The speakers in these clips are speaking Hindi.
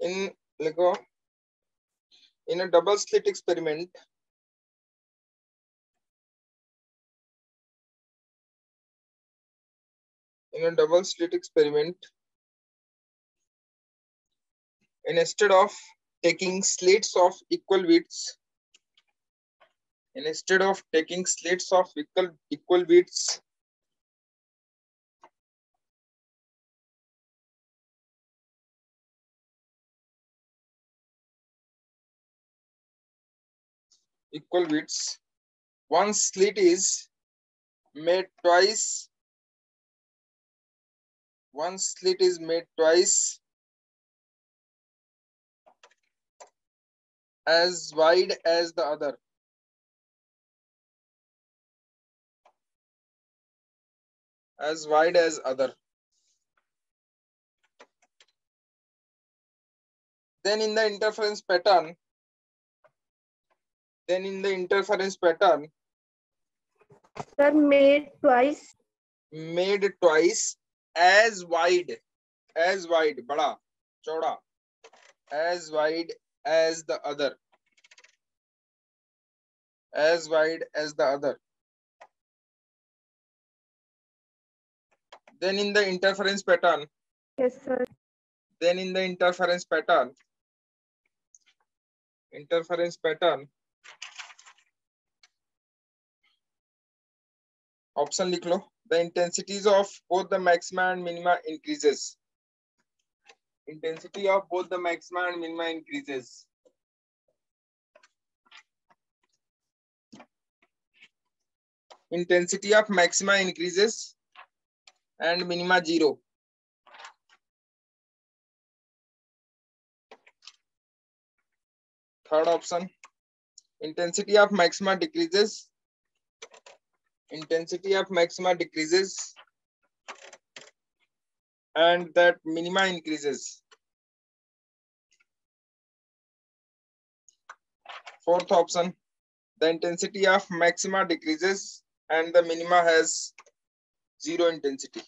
In लिखो, in a double slit experiment, instead of taking slits of equal widths, one slit is made twice as wide as the other. Then in the interference pattern, Sir, made twice as wide, बड़ा चौड़ा, as wide as the other. Then in the interference pattern, yes sir. option लिख लो, the intensities of both the maxima and minima increases. Intensity of both the maxima and minima increases. Intensity of maxima increases and minima 0. Third option, intensity of maxima decreases and that minima increases. Fourth option, the intensity of maxima decreases and the minima has 0 intensity.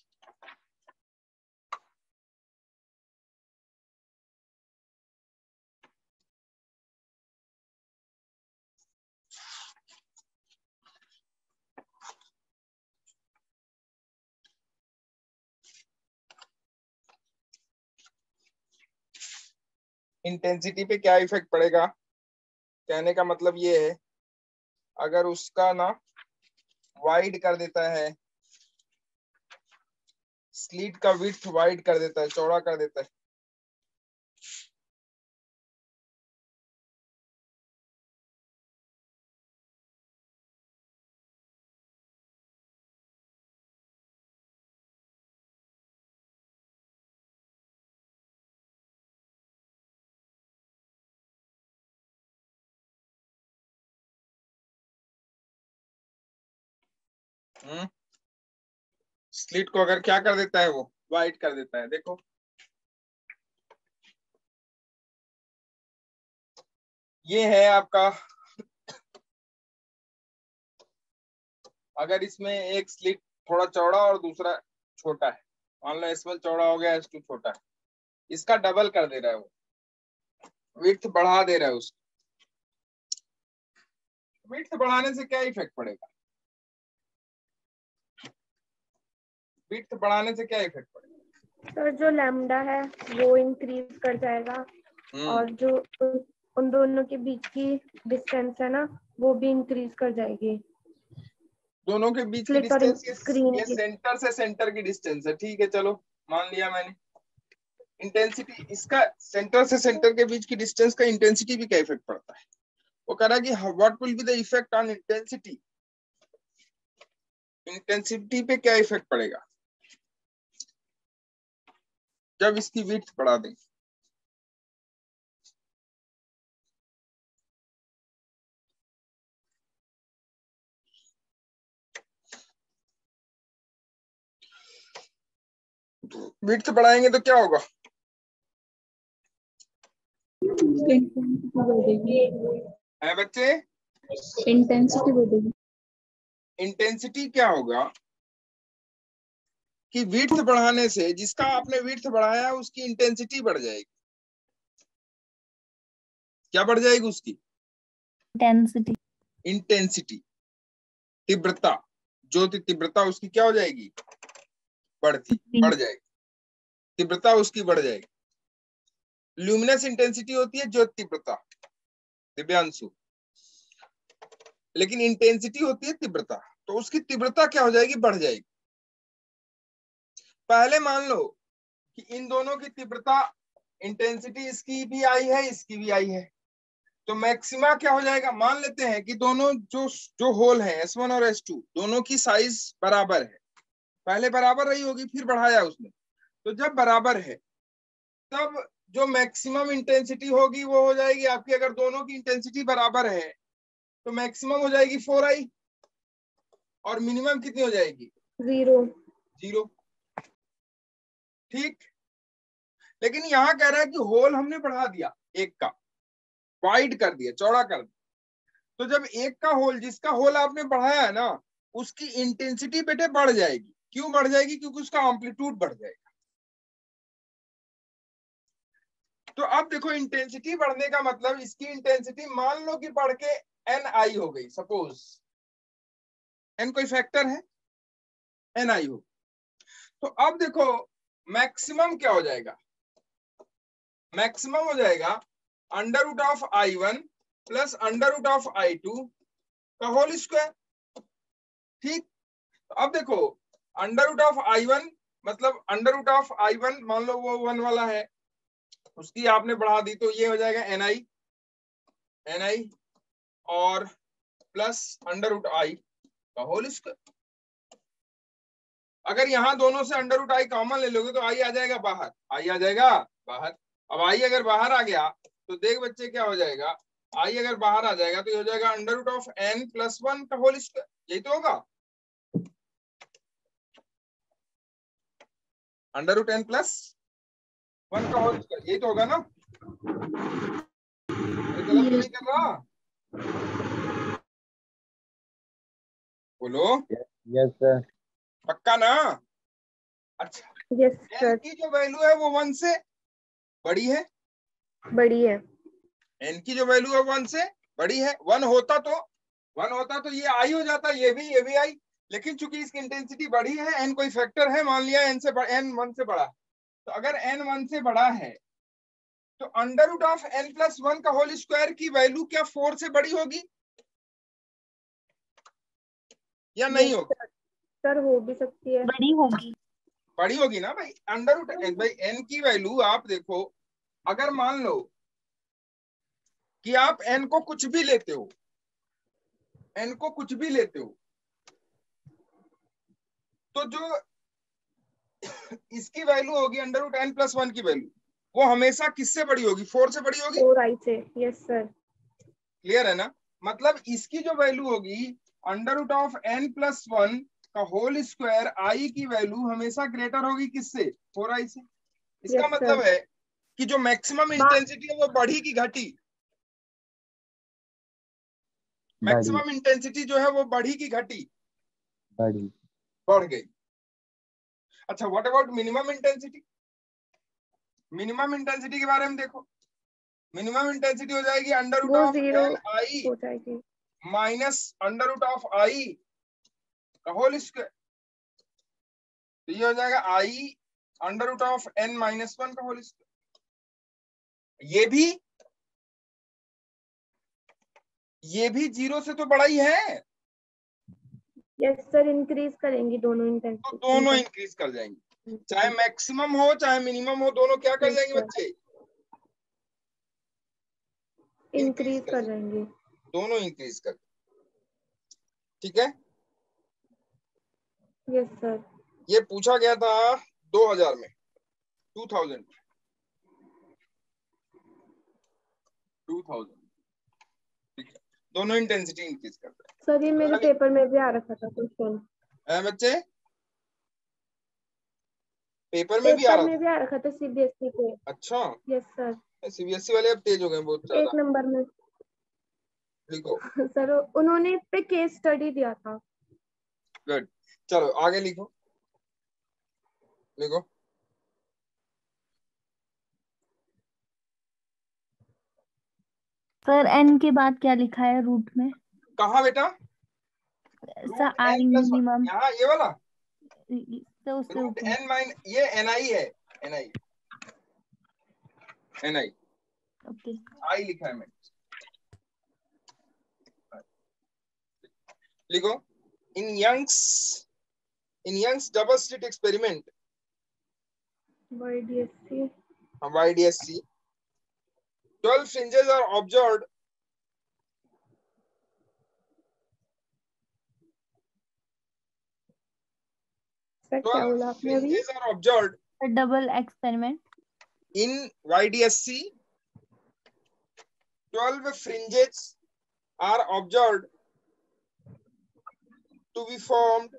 Intensity पे क्या इफेक्ट पड़ेगा, कहने का मतलब ये है, अगर उसका ना वाइड कर देता है, स्लीट का विड्थ वाइड कर देता है, चौड़ा कर देता है, स्लिट को अगर क्या कर देता है, वो वाइड कर देता है। देखो ये है आपका, अगर इसमें एक स्लिट थोड़ा चौड़ा और दूसरा छोटा है, मान लो S1 चौड़ा हो गया, S2 छोटा है, इसका डबल कर दे रहा है, वो विड्थ बढ़ा दे रहा है उसका। विड्थ बढ़ाने से क्या इफेक्ट पड़ेगा, विड्थ बढ़ाने से क्या इफेक्ट पड़ेगा? सर जो लैम्डा है वो इंक्रीज कर जाएगा और जो उन दोनों के बीच की डिस्टेंस है ना वो भी इंक्रीज कर जाएगी। दोनों के बीच की डिस्टेंस ये सेंटर से सेंटर की डिस्टेंस है, ठीक है, चलो मान लिया मैंने। इंटेंसिटी, इसका सेंटर से सेंटर के बीच की डिस्टेंस का इंटेंसिटी भी क्या इफेक्ट पड़ता है? वो कह रहा है कि what will be the effect on intensity, intensity पे क्या इफेक्ट पड़ेगा जब इसकी विड्थ बढ़ा दें? विड्थ बढ़ाएंगे तो क्या होगा? है बच्चे, इंटेंसिटी बढ़ेगी। इंटेंसिटी क्या होगा कि विड्थ बढ़ाने से, जिसका आपने विड्थ बढ़ाया उसकी इंटेंसिटी बढ़ जाएगी। क्या बढ़ जाएगी उसकी? इंटेंसिटी। इंटेंसिटी, तीव्रता, ज्योति तीव्रता उसकी क्या हो जाएगी? बढ़ जाएगी, तीव्रता उसकी बढ़ जाएगी। ल्यूमिनस इंटेंसिटी होती है ज्योति तीव्रता, दिव्यांशु, लेकिन इंटेंसिटी होती है तीव्रता। तो उसकी तीव्रता क्या हो जाएगी? बढ़ जाएगी। पहले मान लो कि इन दोनों की तीव्रता, इंटेंसिटी इसकी भी आई है, इसकी भी आई है, तो मैक्सिमा क्या हो जाएगा? मान लेते हैं कि दोनों जो होल है S1 और S2 दोनों की साइज बराबर है। पहले बराबर रही होगी, फिर बढ़ाया उसने, तो जब बराबर है तब जो मैक्सिमम इंटेंसिटी होगी वो हो जाएगी आपकी, अगर दोनों की इंटेंसिटी बराबर है तो मैक्सिमम हो जाएगी 4i और मिनिमम कितनी हो जाएगी? 0। ठीक, लेकिन यहां कह रहा है कि होल हमने बढ़ा दिया, एक का वाइड कर दिया, चौड़ा कर दिया, तो जब एक का होल, जिसका होल आपने बढ़ाया है ना, उसकी इंटेंसिटी बेटे बढ़ जाएगी। क्यों बढ़ जाएगी? क्योंकि उसका एम्पलीट्यूड बढ़ जाएगा। तो अब देखो, इंटेंसिटी बढ़ने का मतलब, इसकी इंटेंसिटी मान लो कि बढ़ के Ni हो गई, सपोज n कोई फैक्टर है, Ni हो, तो अब देखो मैक्सिमम क्या हो जाएगा? मैक्सिमम हो जाएगा under root of I1 plus under root of I2 का होल स्क्वायर। ठीक, तो अब देखो अंडर रूट ऑफ I1 मतलब अंडर रूट ऑफ I1 मान लो वो 1 वाला है, उसकी आपने बढ़ा दी, तो ये हो जाएगा Ni और प्लस अंडर रूट I का होल स्क्वायर। अगर यहां दोनों से अंडर रूट I कॉमन ले लोगे तो I आ जाएगा बाहर, I आ जाएगा बाहर। अब I अगर बाहर आ गया तो देख बच्चे क्या हो जाएगा, I अगर बाहर आ जाएगा तो ये हो जाएगा under root of n plus 1 का होल स्क्वायर। यही तो होगा, अंडर रूट n प्लस 1 का होल स्क्वायर, यही तो होगा ना? गलत तो नहीं कर रहा? बोलो। Yes sir. पक्का ना? अच्छा, यस n सर। की जो वैल्यू है वो 1 से बड़ी है, बड़ी है। n की जो वैल्यू है 1 से बड़ी है। 1 होता तो ये I हो जाता, ये भी I, लेकिन चूंकि इसकी इंटेंसिटी बढ़ी है, n कोई फैक्टर है, मान लिया n 1 से बड़ा, तो अगर n 1 से बड़ा है तो under root of n plus 1 का होल स्क्वायर की वैल्यू क्या 4 से बड़ी होगी या नहीं होगी? सर हो भी सकती है, बड़ी होगी। बड़ी होगी ना भाई। अंडर रूट भाई n की वैल्यू आप देखो, अगर मान लो कि आप n को कुछ भी लेते हो, n को कुछ भी लेते हो, तो जो इसकी वैल्यू होगी अंडर रूट n प्लस 1 की वैल्यू, वो हमेशा किससे बड़ी होगी? 4 से बड़ी होगी। 4i से। Yes sir. क्लियर है ना? मतलब इसकी जो वैल्यू होगी under root of n plus 1 का होल स्क्वायर, I की वैल्यू हमेशा ग्रेटर होगी किससे? 4i से। इसका Yes, मतलब sir. है कि जो मैक्सिमम इंटेंसिटी है वो बढ़ी की घटी? मैक्सिमम इंटेंसिटी जो है वो बढ़ी की घटी? बड़ी। बढ़ गई। अच्छा, what about minimum intensity? Minimum intensity के बारे में देखो, मिनिमम इंटेंसिटी हो जाएगी अंडर रूट वो ऑफ 0 Ni हो जाएगी। Minus under root of I का होल स्क्वायर। तो ये हो जाएगा I under root of n minus 1 का होल स्क्वायर। ये भी 0 से तो बड़ा ही है। यस सर, इंक्रीज करेंगी दोनों तो इंटेंसिटी। दोनों इंक्रीज कर जाएंगे, चाहे मैक्सिमम हो चाहे मिनिमम हो, दोनों क्या कर Yes, जाएंगे sir. बच्चे? इंक्रीज कर जाएंगे। दोनों इंक्रीज कर। ठीक है, यस सर। ये पूछा गया था 2000 में, 2000 ठीक है, दोनों इंटेंसिटी इंक्रीज करते हैं। सर ये मेरे पेपर में भी आ रखा था क्वेश्चन। बच्चे पेपर में भी आ रखा था सीबीएसई पे। अच्छा, यस सर। सीबीएसई वाले अब तेज हो गए बहुत ज्यादा। 1 नंबर में। लिखो। सर उन्होंने इस पे केस स्टडी दिया था। गुड, चलो आगे लिखो। लिखो। सर n के बाद क्या लिखा है रूट में? कहाँ बेटा? Sir root I n plus minimum यहाँ ये वाला तो उससे रूट ऊपर। n माइन ये ni है, ni ni ओके आई लिखा है मैंने। लिखो in Young's double slit experiment YDSC YDSC 12 fringes are observed sir क्या बोला आपने अभी? fringes are observed double experiment in YDSC 12 fringes are observed to be formed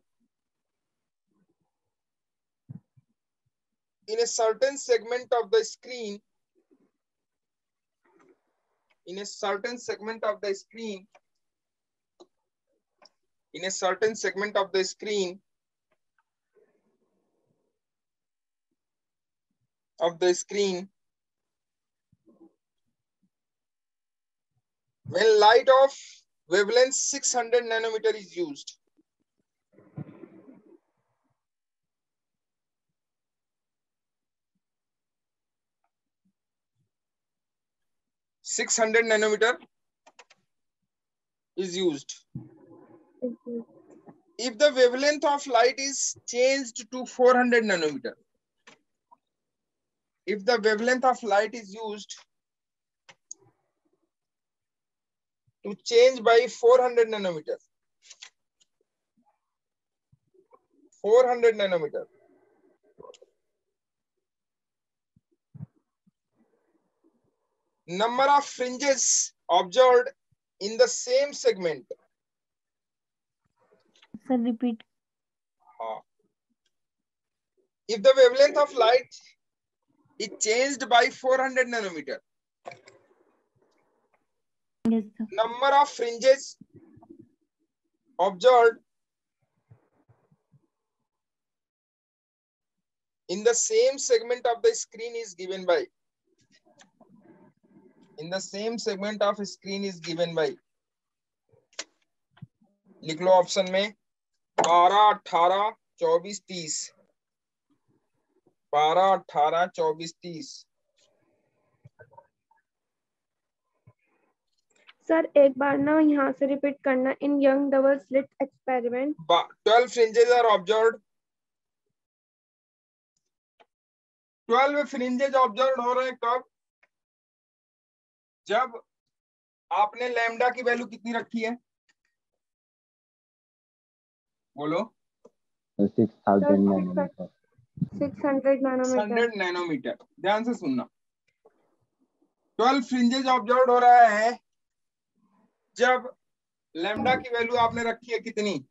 in a certain segment of the screen in a certain segment of the screen in a certain segment of the screen when light of wavelength 600 nanometer is used. (600 nanometer is used. If the wavelength of light is changed to 400 nanometer, if the wavelength of light is used to change by 400 nanometer, 400 nanometer, number of fringes observed in the same segment. Sir repeat. If the wavelength of light is changed by 400 nanometer, yes sir. number of fringes observed in the same segment of the screen is given by, in the same segment of screen is given by, लिख लो ऑप्शन में 12, 18, 24, 30, 12, 18, 24, 30। सर एक बार ना यहाँ से रिपीट करना। In Young double slit experiment 12 fringes are observed, 12 fringes observed हो रहे हैं कब? जब आपने लैम्डा की वैल्यू कितनी रखी है? बोलो। 600 नैनोमीटर। 600 नैनोमीटर। ध्यान से सुनना। 12 फ्रिंजेज ऑब्जर्व हो रहा है जब लैम्डा की वैल्यू आपने रखी है कितनी?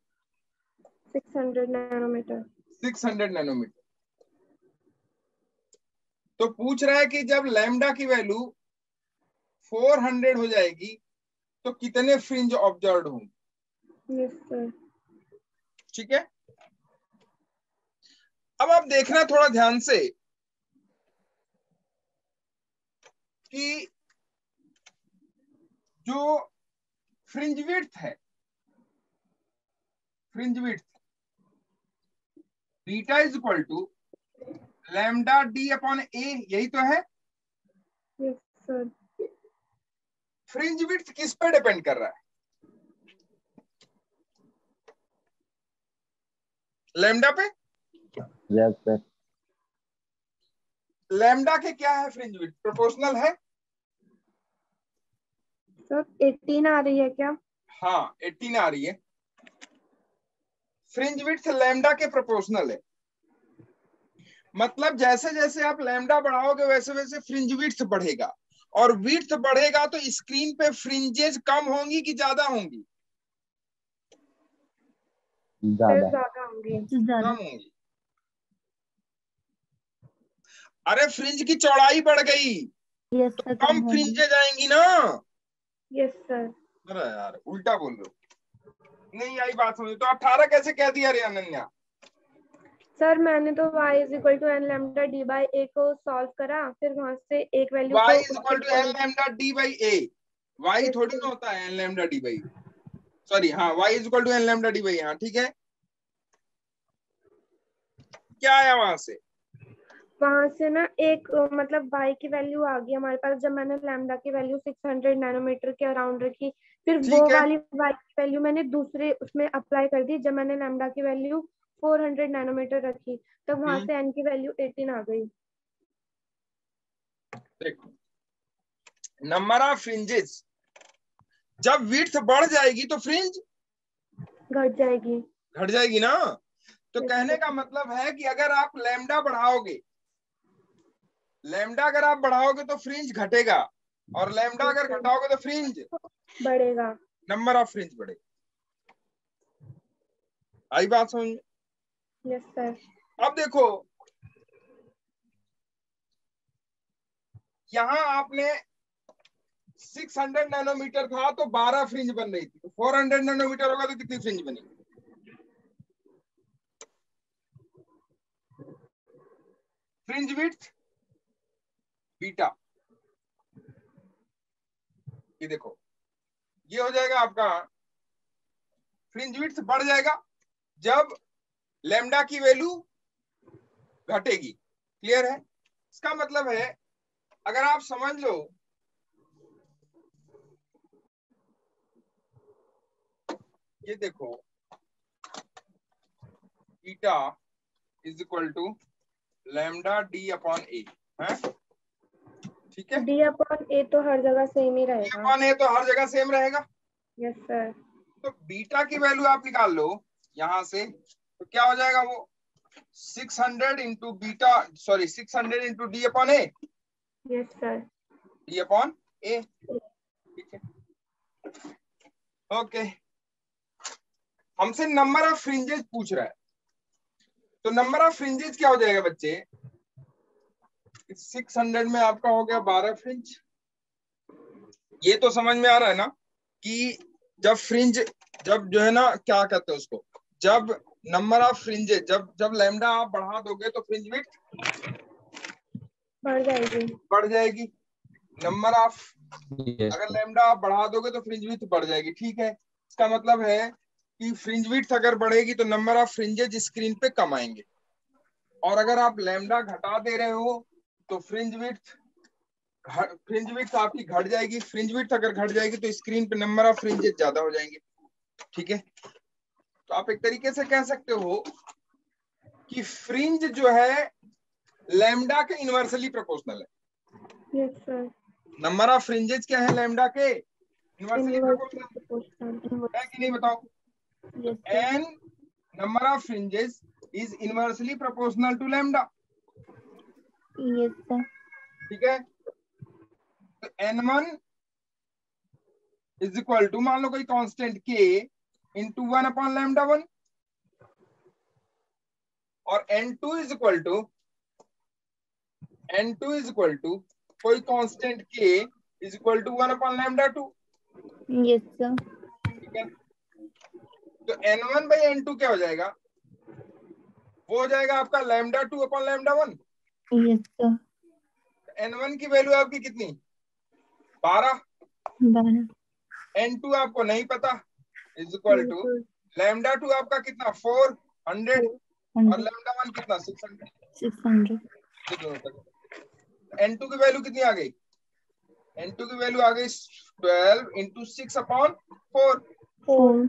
600 नैनोमीटर। 600 नैनोमीटर। तो पूछ रहा है कि जब लैम्डा की वैल्यू 400 हो जाएगी तो कितने फ्रिंज ऑब्जर्व होंगे? Yes sir. ठीक है। अब आप देखना थोड़ा ध्यान से कि जो फ्रिंज विड्थ है, fringe width beta is equal to lambda D upon A, यही तो है। Yes sir. फ्रिंज विड्थ किस पे डिपेंड कर रहा है? लैम्डा पे। Yes sir. लैम्डा के क्या है फ्रिंज विड्थ? प्रोपोर्शनल है। सर 18 आ रही है क्या? हाँ 18 आ रही है। फ्रिंज विड्थ लैम्डा के प्रोपोर्शनल है। मतलब जैसे जैसे आप लैम्डा बढ़ाओगे वैसे वैसे फ्रिंज विड्थ बढ़ेगा, और विड्थ बढ़ेगा तो स्क्रीन पे फ्रिंजेस कम होंगी कि ज्यादा होंगी? ज्यादा होंगी। कम होंगी। अरे फ्रिंज की चौड़ाई बढ़ गई तो कम फ्रिंजेस आएंगी ना? Yes sir. अरे यार उल्टा बोल रहे हो, नहीं आई बात समझ। तो 18 कैसे कह दिया रे अनन्या? सर मैंने तो y is equal to n lambda D by A को सॉल्व करा, फिर वहां से एक वैल्यू y को is equal to n lambda D by A, y थोड़ी ना होता है n lambda D by, sorry हाँ y is equal to n lambda D by, हाँ ठीक है। क्या आया वहां से? वहां से ना एक मतलब y की वैल्यू आ गई हमारे पास, जब मैंने लैम्डा की वैल्यू 600 नैनोमीटर के अराउंड रखी, फिर वो ठीक है, वाली y की वैल्यू मैंने दूसरे उसमें अप्लाई कर दी, जब मैंने लैम्डा की वैल्यू 400 नैनोमीटर रखी, तब वहां से n की वैल्यू 18 आ गई। देखो नंबर ऑफ फ्रिंजेस, जब विड्थ बढ़ जाएगी तो फ्रिंज घट जाएगी। घट जाएगी ना। तो Yes, कहने sir. का मतलब है कि अगर आप लैम्डा बढ़ाओगे, लैम्डा अगर आप बढ़ाओगे तो फ्रिंज घटेगा, और लैम्डा अगर घटाओगे तो फ्रिंज बढ़ेगा। नंबर ऑफ फ्रिंज बढ़ेगा। आई बात समझ में? Yes sir. अब देखो यहां आपने 600 नैनोमीटर था तो 12 फ्रिंज बन रही थी, तो 400 नैनोमीटर होगा तो कितनी फ्रिंज बनेगी? फ्रिंज विड्थ बीटा, ये देखो ये हो जाएगा आपका, फ्रिंज विड्थ बढ़ जाएगा जब लैम्डा की वैल्यू घटेगी। क्लियर है? इसका मतलब है अगर आप समझ लो ये देखो beta is equal to lambda D upon A है, ठीक है। डी अपॉन ए तो हर जगह सेम ही डी रहेगा। अपॉन ए तो हर जगह सेम रहेगा। Yes sir. तो बीटा की वैल्यू आप निकाल लो यहां से, तो क्या हो जाएगा वो 600 into beta, sorry 600 into D upon A. Yes sir. D upon A, ठीक है। ओके, हमसे नंबर ऑफ फ्रिंजेस पूछ रहा है, तो नंबर ऑफ फ्रिंजेस क्या हो जाएगा बच्चे? 600 में आपका हो गया 12 फ्रिंज। ये तो समझ में आ रहा है ना कि जब फ्रिंज, जब जो है ना क्या कहते हैं उसको, जब नंबर ऑफ फ्रिंजेस, जब लैम्डा आप बढ़ा दोगे तो फ्रिंज विड्थ बढ़ जाएगी। नंबर ऑफ अगर लैम्डा आप बढ़ा दोगे तो फ्रिंज विड्थ बढ़ जाएगी, ठीक है। इसका मतलब है कि फ्रिंज विड्थ अगर बढ़ेगी तो नंबर ऑफ फ्रिंजेस स्क्रीन पे कम आएंगे, और अगर आप लैम्डा घटा दे रहे हो तो फ्रिंज विड्थ आपकी घट जाएगी। फ्रिंज विड्थ अगर घट जाएगी तो स्क्रीन पे नंबर ऑफ फ्रिंजेस ज्यादा हो जाएंगे, ठीक है। तो आप एक तरीके से कह सकते हो कि फ्रिंज जो है लैम्डा के इनवर्सली प्रोपोर्शनल है। Yes sir. Number of fringes क्या है लैम्डा के इनवर्सली प्रोपोर्शनल है कि नहीं बताओ? Yes sir. N number of fringes is inversely proportional to lambda, yes sir. ठीक है। तो n1 इज इक्वल टू मान लो कोई constant k into 1 upon lambda 1, और n2 इज इक्वल टू कोई constant k is equal to 1 upon lambda 2, yes sir. ठीक है। तो n1 बाई n2 क्या हो जाएगा? वो हो जाएगा आपका lambda 2 upon lambda 1। Yes sir. n1 की वैल्यू आपकी कितनी? 12। 12। n2 आपको नहीं पता, इज इक्वल टू लैम्डा 2 आपका कितना 400, और लैम्डा 1 कितना 600। 600। ये दोनों तक n2 की वैल्यू कितनी आ गई? n2 की वैल्यू आ गई 12 इंटू 6 अपॉन 4। 4।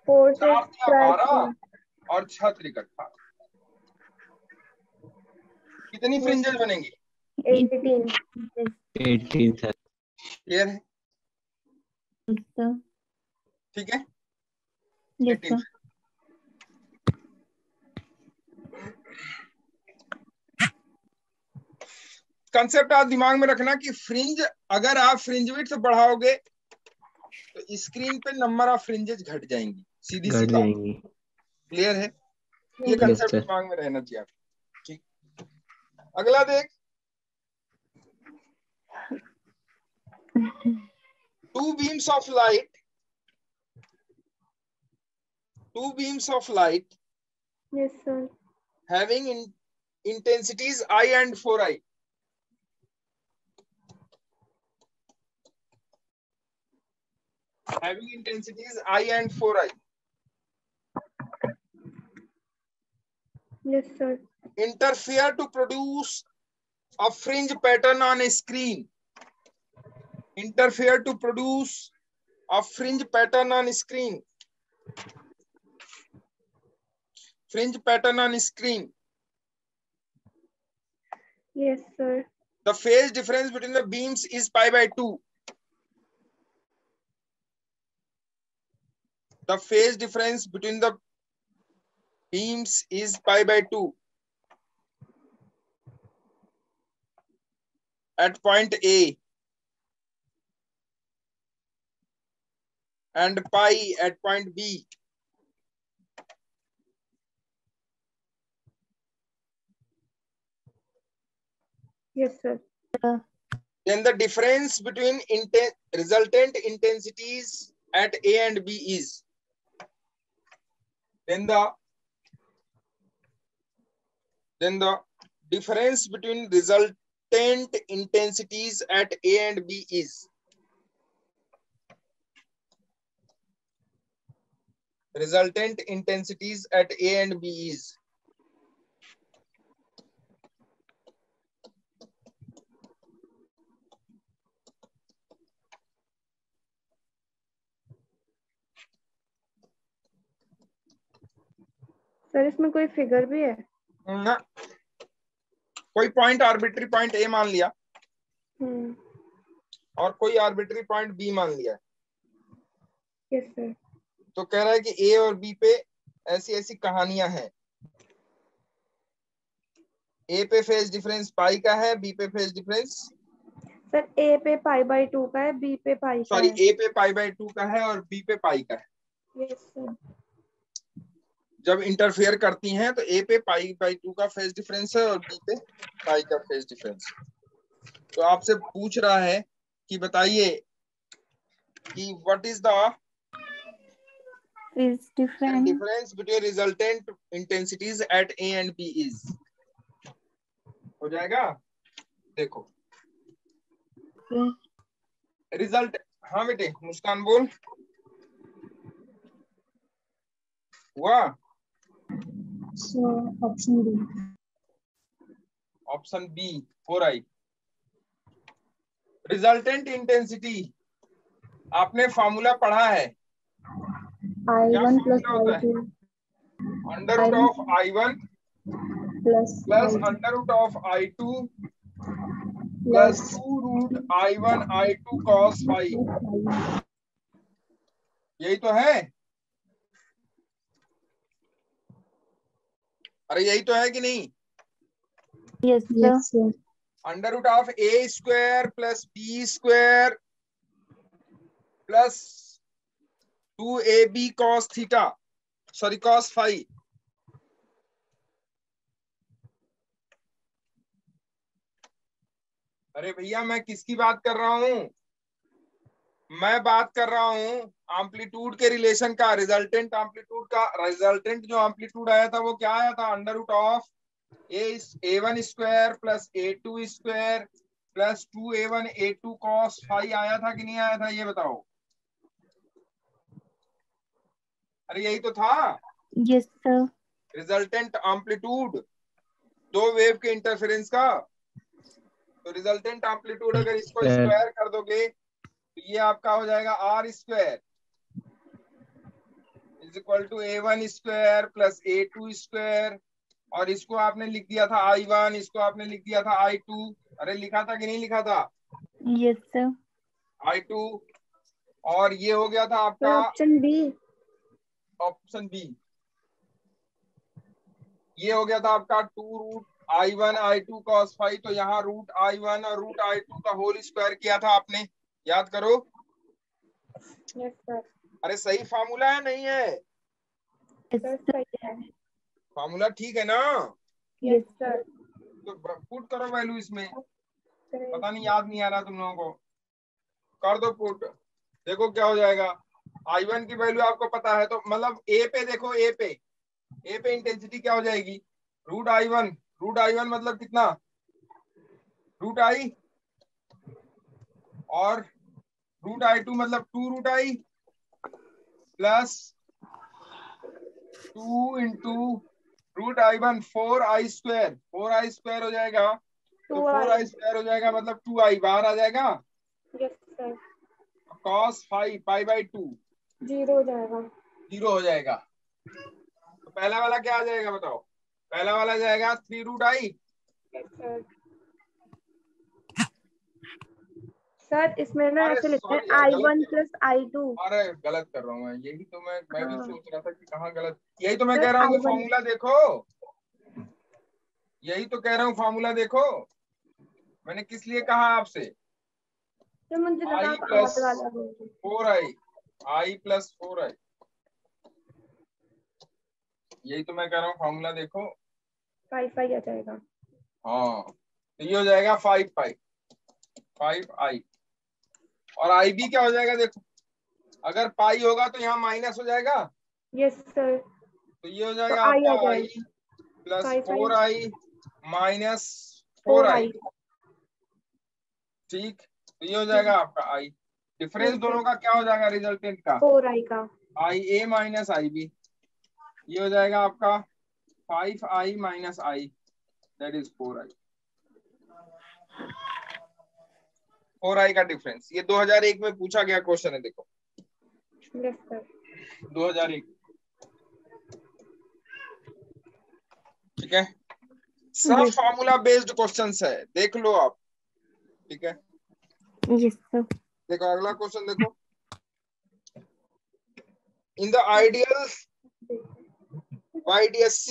4 से 12 और 6 3 कितनी फ्रिंजेस बनेंगी? 18 सर। क्लियर है? Yes sir. ठीक है, यस सर। कंसेप्ट आप दिमाग में रखना कि फ्रिंज, अगर आप फ्रिंज विड्थ बढ़ाओगे तो स्क्रीन पे नंबर ऑफ फ्रिंजेस घट जाएंगी, सीधी सी बात। क्लियर है? ये कंसेप्ट दिमाग में रहना चाहिए आपको, ठीक। अगला देख, two beams of light yes sir. having intensities I and 4i. having intensities I and 4i. Yes, sir. Interfere to produce a fringe pattern on a screen. Interfere to produce a fringe pattern on screen. Fringe pattern on screen. Yes, sir. The phase difference between the beams is pi/2. The phase difference between the beams is pi/2 at point A and pi at point B. Yes, sir. Then the difference between resultant intensities at A and B is. Then the difference between resultant intensities at A and B is. Resultant intensities at A and B is. Sir इसमें कोई फिगर भी है? ना, कोई पॉइंट आर्बिट्री पॉइंट ए मान लिया और कोई आर्बिट्री पॉइंट बी मान लिया। Yes sir. तो कह रहा है कि ए और बी पे ऐसी ऐसी कहानियां हैं। ए पे फेज डिफरेंस पाई का है, बी पे फेज डिफरेंस सर ए पे पाई/2 का है, बी पे पाई का है। सॉरी ए पे पाई/2 का है और बी पे पाई का है। Yes sir. जब इंटरफेयर करती हैं तो ए पे पाई/2 का फेज डिफरेंस है और बी पे पाई का फेज डिफरेंस। तो आपसे पूछ रहा है कि बताइए कि what is the difference between resultant intensities at A and B is. हो जाएगा, देखो रिजल्ट। हाँ बेटे मुस्कान बोल, हुआ? Option B. Option B 4i। Resultant intensity आपने फॉर्मूला पढ़ा है, I1 plus I2 under root of I1 plus under root of I2 plus 2 root I1 I2 cos phi। यही तो है, अरे यही तो है कि नहीं? Yes sir. Under root of a square plus b square plus 2ab cos theta, sorry cos phi। अरे भैया मैं किसकी बात कर रहा हूं? मैं बात कर रहा हूं एम्पलीट्यूड के रिलेशन का। रिजल्टेंट एम्पलीट्यूड का रिजल्टेंट जो एम्पलीट्यूड आया था वो क्या आया था? Under root of a1 square plus a2 square plus 2a1 a2 cos phi आया था कि नहीं आया था, ये बताओ। अरे यही तो था। Yes sir. रिजल्टेंट एम्पलीट्यूड दो वेव के इंटरफेरेंस का। तो रिजल्टेंट एम्पलीट्यूड अगर इसको स्क्वायर कर दोगे तो ये आपका हो जाएगा R square is equal to a1 square plus a2 square, और इसको आपने लिख दिया था I1, इसको आपने लिख दिया था I2। अरे लिखा था कि नहीं लिखा था? Yes sir. I2, और ये हो गया था आपका ऑप्शन बी। ऑप्शन बी ये हो गया था आपका 2 root I1 I2 cos phi। तो यहाँ रूट I1 और रूट I2 का होल स्क्वायर किया था आपने, याद करो। Yes sir. अरे सही फार्मूला है नहीं है? सही है। फार्मूला ठीक है ना? Yes sir. तो पुट करो वैल्यू इसमें। पता नहीं याद नहीं आ रहा तुम लोगों को, कर दो पुट, देखो क्या हो जाएगा। I1 की वैल्यू आपको पता है, तो मतलब ए पे देखो, ए पे इंटेंसिटी क्या हो जाएगी? रूट I1 मतलब कितना? रूट I, और रूट I2 मतलब 2 root I, plus 2 into root i1 4i², 4i² हो जाएगा, तो 4i² हो जाएगा मतलब 2i बाहर आ जाएगा। Yes sir. cos 5 π/2 0 हो जाएगा। 0 हो जाएगा। तो पहला वाला क्या आ जाएगा बताओ? पहला वाला जाएगा 3√i। Yes sir. सर इसमें ना अरे ऐसे लिखते हैं सॉरी यार, गलत I1 कर रहा + I2। हूँ। अरे गलत कर रहा हूँ मैं, यही तो मैं भी हाँ सोच रहा था कि कहाँ गलत। यही तो मैं सर, कह रहा हूँ कि I1 फॉर्मूला देखो, यही तो कह रहा हूँ फॉर्मूला देखो। मैंने किस लिए कहा आपसे? तो मुझे लगा i आप प्लस आगे वाला बोल रहे 4i, i प्लस 4i, यही तो मैं कह रहा हूँ फॉर्मूला देखो। 5 आ जाएगा। हाँ, तो ये हो जाएगा 5i, और i भी क्या हो जाएगा देखो, अगर पाई होगा तो यहाँ माइनस हो जाएगा। Yes sir. तो ये हो तो जाएगा I आपका आ i जाएगा। Plus 5 4i minus 4i। 4i। ठीक, तो ये हो जाएगा आपका i। डिफरेंस यस दोनों सर। का क्या हो जाएगा रिजल्टेंट का? 4i का। ia minus ib। ये हो जाएगा आपका 5i minus i, that is 4i। 4i का डिफरेंस, ये 2001 में पूछा गया क्वेश्चन है, देखो यस सर। 2001। ठीक है, सब Yes. फॉर्मूला बेस्ड क्वेश्चंस है, देख लो आप। ठीक है, Yes, sir. देखो अगला क्वेश्चन देखो। In the ideal YDSC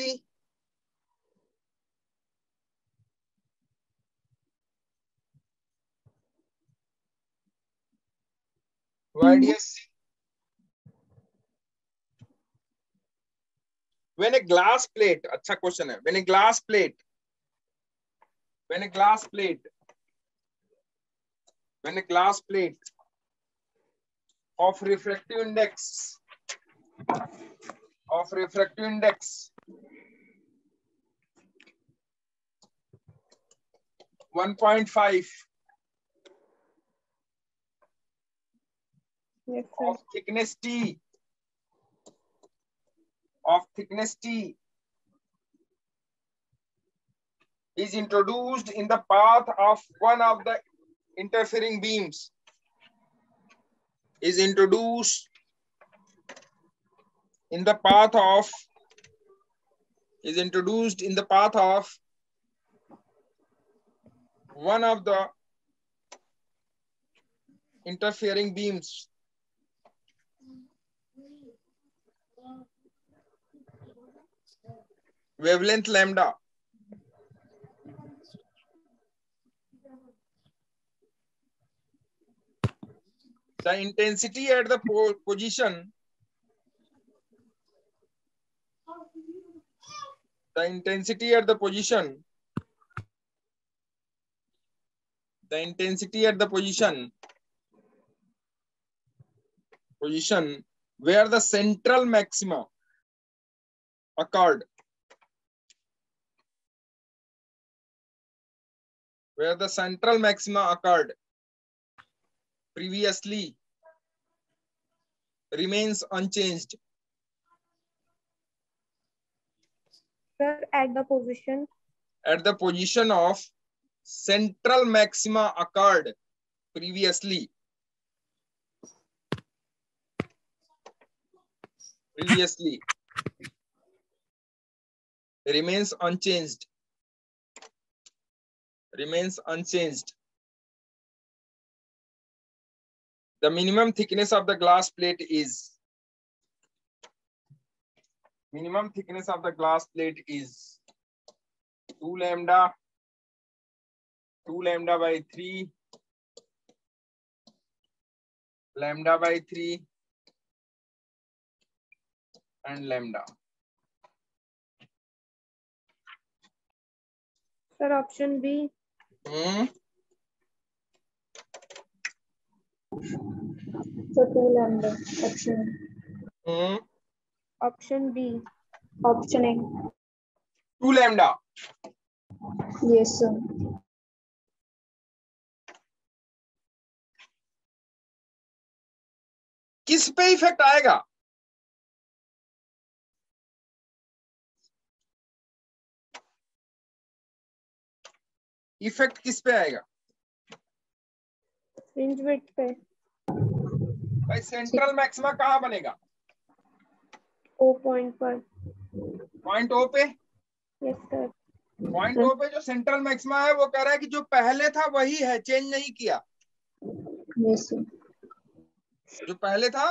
when a glass plate, अच्छा क्वेश्चन है, when a glass plate of refractive index 1.5 yes sir. of thickness T is introduced in the path of one of the interfering beams, is introduced in the path of one of the interfering beams. Wavelength lambda. The intensity at the position where the central maxima occurred, previously remains unchanged. Sir, at the position of central maxima occurred previously remains unchanged. The minimum thickness of the glass plate is 2 lambda by 3 and lambda. Sir, option B. So 2 lambda. Option B. Option A. 2 lambda. Yes, sir. किस पे इफेक्ट आएगा? इफेक्ट किस पे आएगा? फ्रिंज विड्थ पे। भाई सेंट्रल मैक्सिमा कहाँ बनेगा? ओ पॉइंट पर। पॉइंट ओ पे। Yes sir. पॉइंट ओ पे जो सेंट्रल मैक्सिमा है वो कह रहा है कि जो पहले था वही है, चेंज नहीं किया। Yes sir. जो पहले था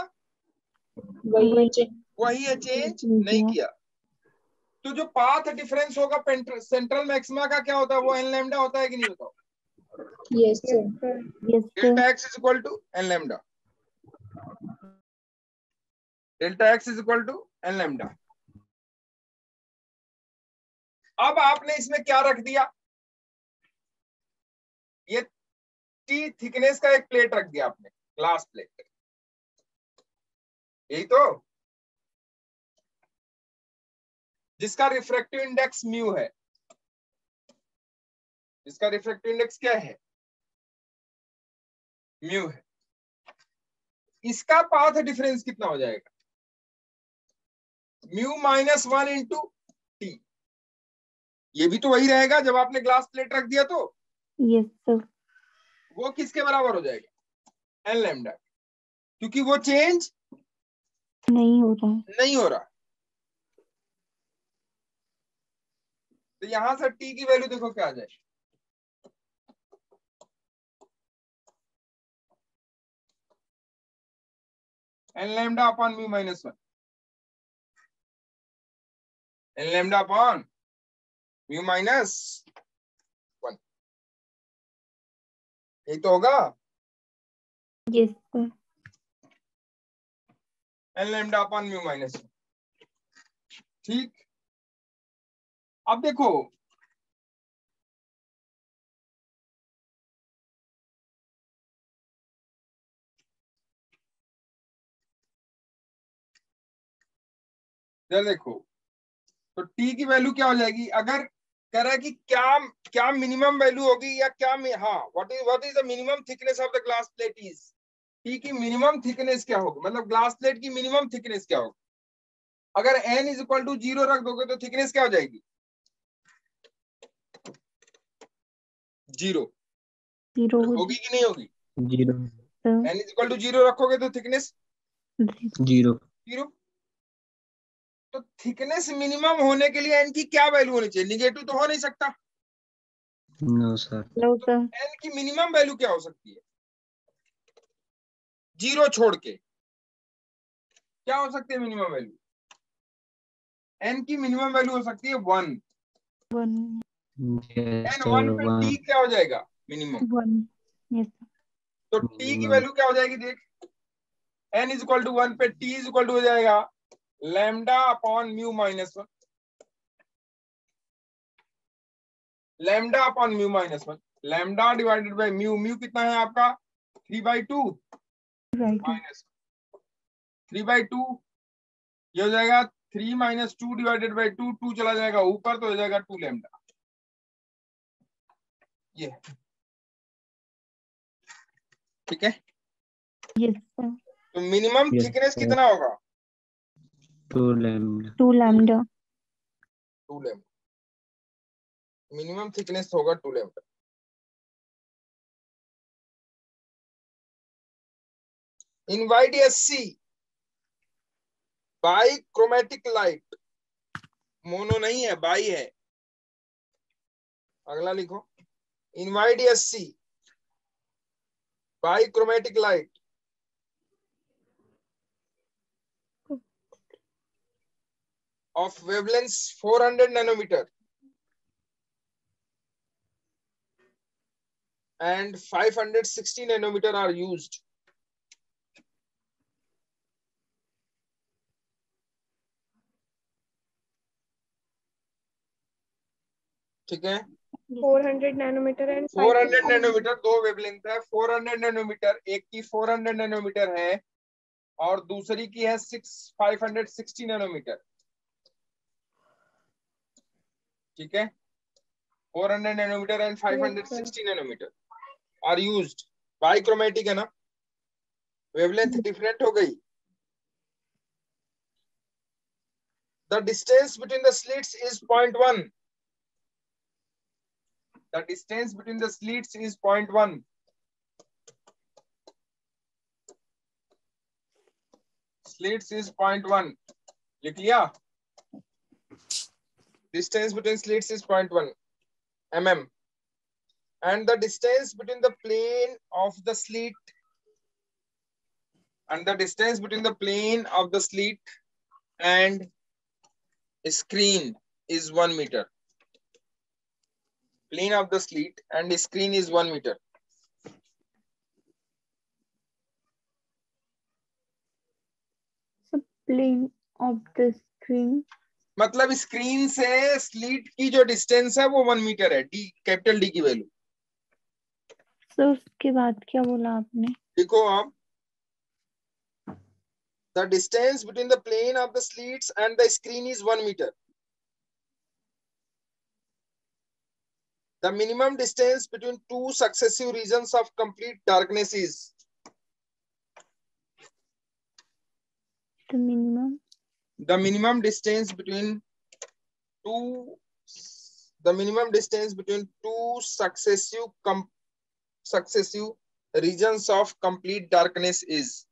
वही है, चेंज नहीं किया। तो जो पाथ डिफरेंस होगा सेंट्रल मैक्सिमा का क्या होता है? वो एन लैम्डा होता है कि नहीं होता? Yes sir. Delta x is equal to n lambda. Delta x is equal to n lambda. अब आपने इसमें क्या रख दिया? ये टी थिकनेस का एक प्लेट रख दिया आपने, ग्लास प्लेट। यही तो, जिसका रिफ्रैक्टिव इंडेक्स म्यू है। जिसका रिफ्रैक्टिव इंडेक्स क्या है? म्यू है। इसका पाथ डिफरेंस कितना हो जाएगा? Mu minus 1 into T. ये भी तो वही रहेगा जब आपने ग्लास प्लेट रख दिया तो। Yes sir. वो किसके बराबर हो जाएगा? N lambda. क्योंकि वो चेंज नहीं हो रहा है। नहीं हो रहा। तो यहां से टी की वैल्यू देखो क्या आ जाए। N lambda upon mu minus 1। N lambda upon mu minus 1। यही तो होगा। Yes sir. N lambda upon mu minus 1। ठीक। अब देखो, जरा देखो, तो टी की वैल्यू क्या हो जाएगी? अगर कह रहा है कि क्या क्या मिनिमम वैल्यू होगी या क्या हाँ, what is the minimum thickness of the glass plate is. T की मिनिमम थिकनेस क्या होगी, मतलब ग्लास प्लेट की मिनिमम थिकनेस क्या होगी? अगर n इज इक्वल टू 0 रख दोगे तो थिकनेस क्या हो जाएगी? 0 होगी कि नहीं होगी? 0। n इज इक्वल टू 0 रखोगे तो थिकनेस 0। तो थिकनेस मिनिमम होने के लिए n की क्या वैल्यू होनी चाहिए? निगेटिव तो हो नहीं सकता। No sir. नो तो सर। n की मिनिमम वैल्यू क्या हो सकती है? 0 छोड़ के क्या हो सकती है मिनिमम वैल्यू? n की मिनिमम वैल्यू हो सकती है 1। 1। n 1 पे t क्या हो जाएगा? मिनिमम। 1। यस। तो t की वैल्यू क्या हो जाएगी? देख, n इज इक्वल टू 1 पे t इज इक्वल टू हो जाएगा lambda upon mu minus 1। Lambda upon mu minus 1। Lambda divided by mu. Mu कितना है आपका? 3/2 माइनस 3/2। ये हो जाएगा 3 माइनस 2 डिवाइडेड बाई 2। 2 चला जाएगा ऊपर तो हो जाएगा 2 लैम्डा। ये ठीक है। Yes sir. तो मिनिमम थिकनेस कितना होगा? 2 lambda. 2 lambda. 2 lambda. Minimum thickness होगा 2 lambda. In white SC by chromatic light. Mono नहीं है, बाई है। अगला लिखो, in white SC by chromatic light of wavelengths 400 nanometer and 560 nanometer are used. ठीक है। 400 नैनोमीटर एंड 400 नैनोमीटर दो वेवलेंथ है। 400 नैनोमीटर, एक की 400 नैनोमीटर है और दूसरी की है 560 नैनोमीटर। ठीक है। 400 nanometre and 560 nanometre are used. Bichromatic है ना, वेवलेंथ डिफरेंट हो गई। The distance between the slits is 0.1. The distance between the slits is 0.1. Slits is 0.1. लिख लिया? Distance between slits is 0.1 mm. And the distance between the plane of the slit and screen is 1 meter. Plane of the slit and screen is 1 meter. So plane of the screen. मतलब स्क्रीन से स्लीट की जो डिस्टेंस है वो 1 मीटर है, डी कैपिटल डी की वैल्यू। तो उसके बाद क्या बोला आपने? देखो आप, the distance between the plane of the slits and the screen is 1 meter. The minimum distance between two successive regions of complete darkness is. The minimum distance between two successive regions of complete darkness is.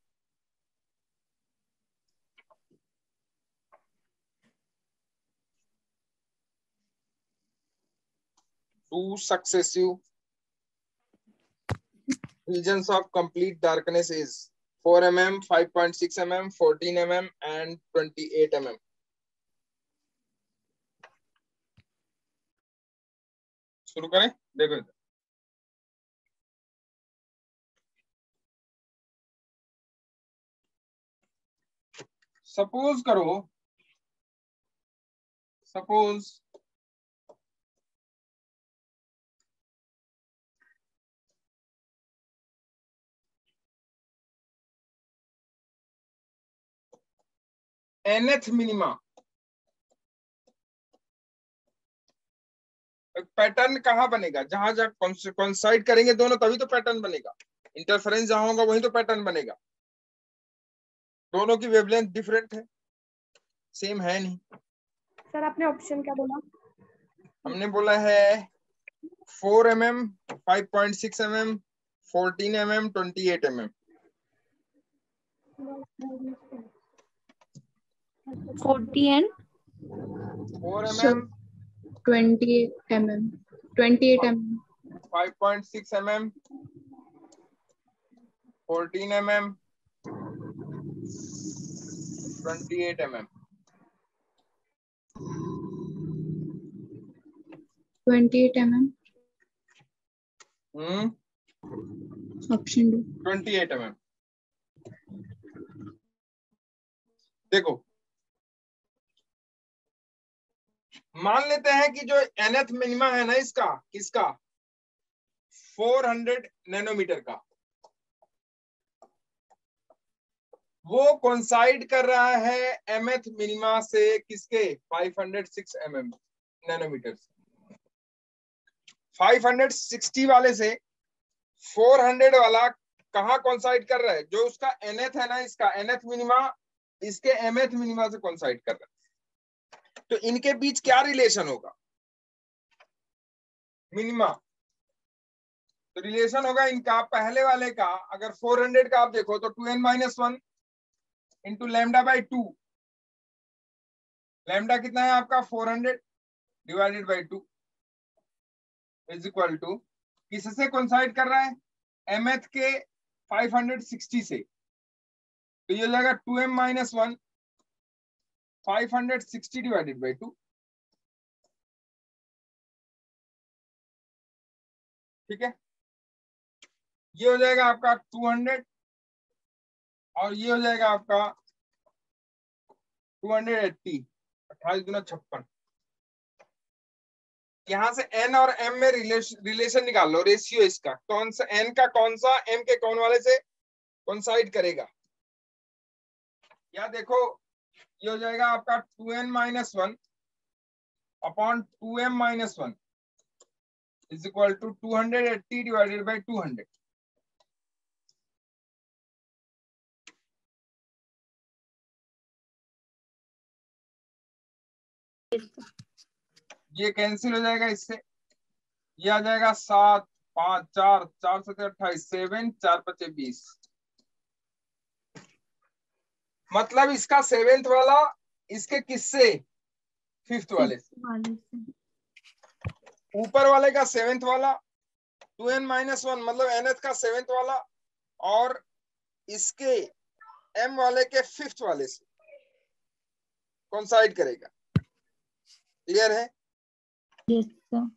Two successive regions of complete darkness is 4 mm, 5.6 mm, 14 mm and 28 mm. शुरू करें? देखो सपोज करो, सपोज nth मिनिमा, पैटर्न कहाँ बनेगा? जहां जहां कोइंसाइड करेंगे दोनों तभी तो पैटर्न बनेगा। इंटरफेरेंस जहां होगा वहीं तो पैटर्न बनेगा। दोनों की वेवलेंथ डिफरेंट है, सेम है नहीं। सर आपने ऑप्शन क्या बोला? हमने बोला है 4 mm, 5.6 mm, 14 mm, 28 mm। 40 and 4 mm, 28 mm, 28 mm, 5.6 mm, 14 mm, 28 mm। 28 mm, option D, 28 mm। देखो मान लेते हैं कि जो nth मिनिमा है ना इसका, किसका? 400 नैनोमीटर का, वो कोइंसाइड कर रहा है mth मिनिमा से किसके? 506 mm नैनोमीटर से। 560 वाले से 400 वाला कहाँ कोइंसाइड कर रहा है? जो उसका nth है ना, इसका nth मिनिमा इसके mth मिनिमा से कोइंसाइड कर रहा है। तो इनके बीच क्या रिलेशन होगा? मिनिमा। तो रिलेशन होगा इनका पहले वाले का, अगर 400 का आप देखो तो 2n-1 into lambda by 2। Lambda कितना है आपका? 400 divided by 2 is equal to किससे कोइंसाइड कर रहा है? mth के 560 से। तो ये हो जाएगा 2m-1 560 डिवाइडेड बाई 2। ठीक है, ये हो जाएगा आपका 200 और ये हो जाएगा आपका 280। 28 गुना 56। यहां से n और m में रिलेशन निकाल लो, रेशियो इसका। कौन सा n का कौन सा m के कौन वाले से कोइंसाइड करेगा? या देखो ये हो जाएगा आपका 2n-1 upon 2m-1 is equal to 280 divided by 200। ये कैंसिल हो जाएगा इससे, ये आ जाएगा 7 5 4 4 7 28 7 4 5 20। मतलब इसका 7th वाला इसके किससे, 5th वाले से। ऊपर वाले का 7th वाला 2n-1 मतलब nth का 7th वाला, और इसके m वाले के 5th वाले से कोइंसाइड करेगा। क्लियर है? Yes sir.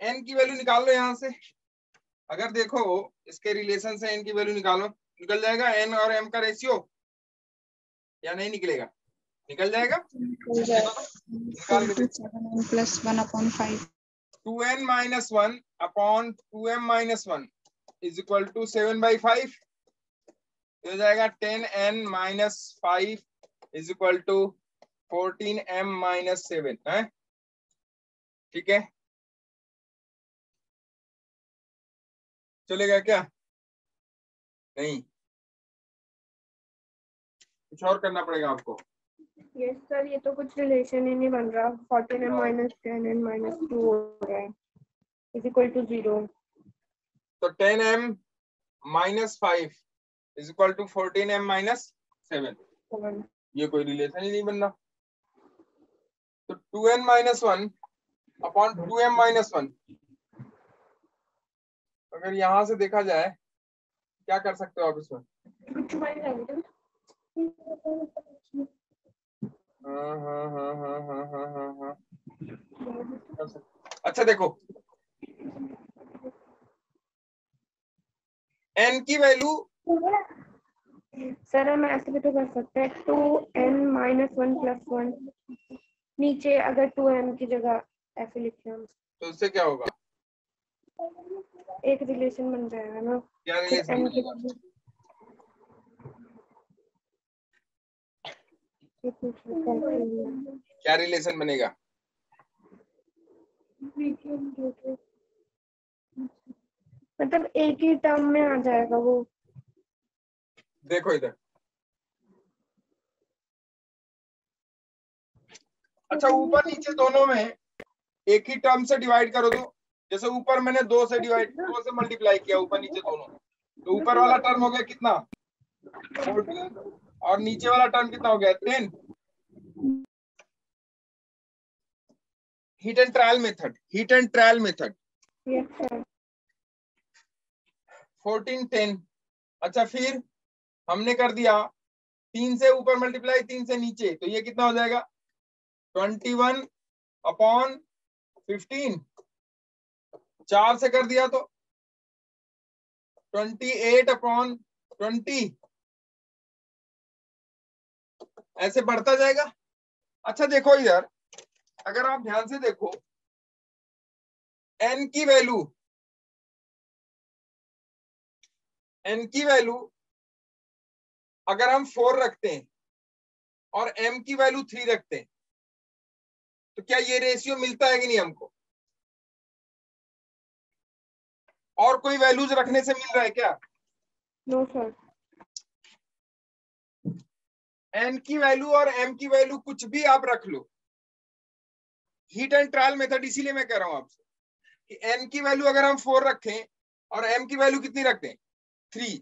n की वैल्यू निकाल लो यहां से। अगर देखो इसके रिलेशन से n की वैल्यू निकालो, निकल जाएगा n और m का रेशियो, या नहीं निकलेगा? निकल जाएगा। निकाल के 7n plus 1/5 2n-1 upon 2m-1 is equal to 7/5। हो जाएगा 10n-5 is equal to 14m-7 है। ठीक है, चलेगा क्या? नहीं, कुछ और करना पड़ेगा आपको। यस सर, ये तो कुछ रिलेशन ही नहीं बन रहा। 14n minus 10n minus 2 हो रहा है इज इक्वल टू 0। तो 10m-5 is equal to 14m-7, ये कोई रिलेशन ही नहीं बन रहा। तो 2n-1 अपॉन 2m-1 अगर यहां से देखा जाए, क्या कर सकते हो आप इसमें? हाँ। अच्छा देखो, n की वैल्यू सर हम ऐसे भी तो कर सकते हैं 2n-1 + 1, नीचे अगर 2m की जगह ऐसे लिखे हम, तो उससे क्या होगा? एक रिलेशन बन जाएगा ना। क्या रिलेशन n की बनेगा? क्या रिलेशन बनेगा? मतलब एक ही टर्म में आ जाएगा वो। देखो इधर, अच्छा ऊपर नीचे दोनों में एक ही टर्म से डिवाइड करो तो, जैसे ऊपर मैंने 2 से मल्टीप्लाई किया ऊपर नीचे दोनों, तो ऊपर वाला टर्म हो गया कितना? 14, और नीचे वाला टर्म कितना हो गया? 10। Heat and trial method yes sir. 14 10। अच्छा फिर हमने कर दिया 3 से ऊपर मल्टीप्लाई 3 से नीचे, तो ये कितना हो जाएगा? 21 अपॉन 15। 4 से कर दिया तो 28 अपॉन 20, ऐसे बढ़ता जाएगा। अच्छा देखो इधर, अगर आप ध्यान से देखो, n की वैल्यू अगर हम 4 रखते हैं और m की वैल्यू 3 रखते हैं, तो क्या ये रेशियो मिलता है कि नहीं हमको? और कोई वैल्यूज रखने से मिल रहा है क्या? No sir. n की वैल्यू और m की वैल्यू कुछ भी आप रख लो, हीट एंड ट्रायल मेथड, इसीलिए मैं कह रहा हूं आपसे कि n की वैल्यू अगर हम 4 रखें और m की वैल्यू कितनी रखते हैं? 3,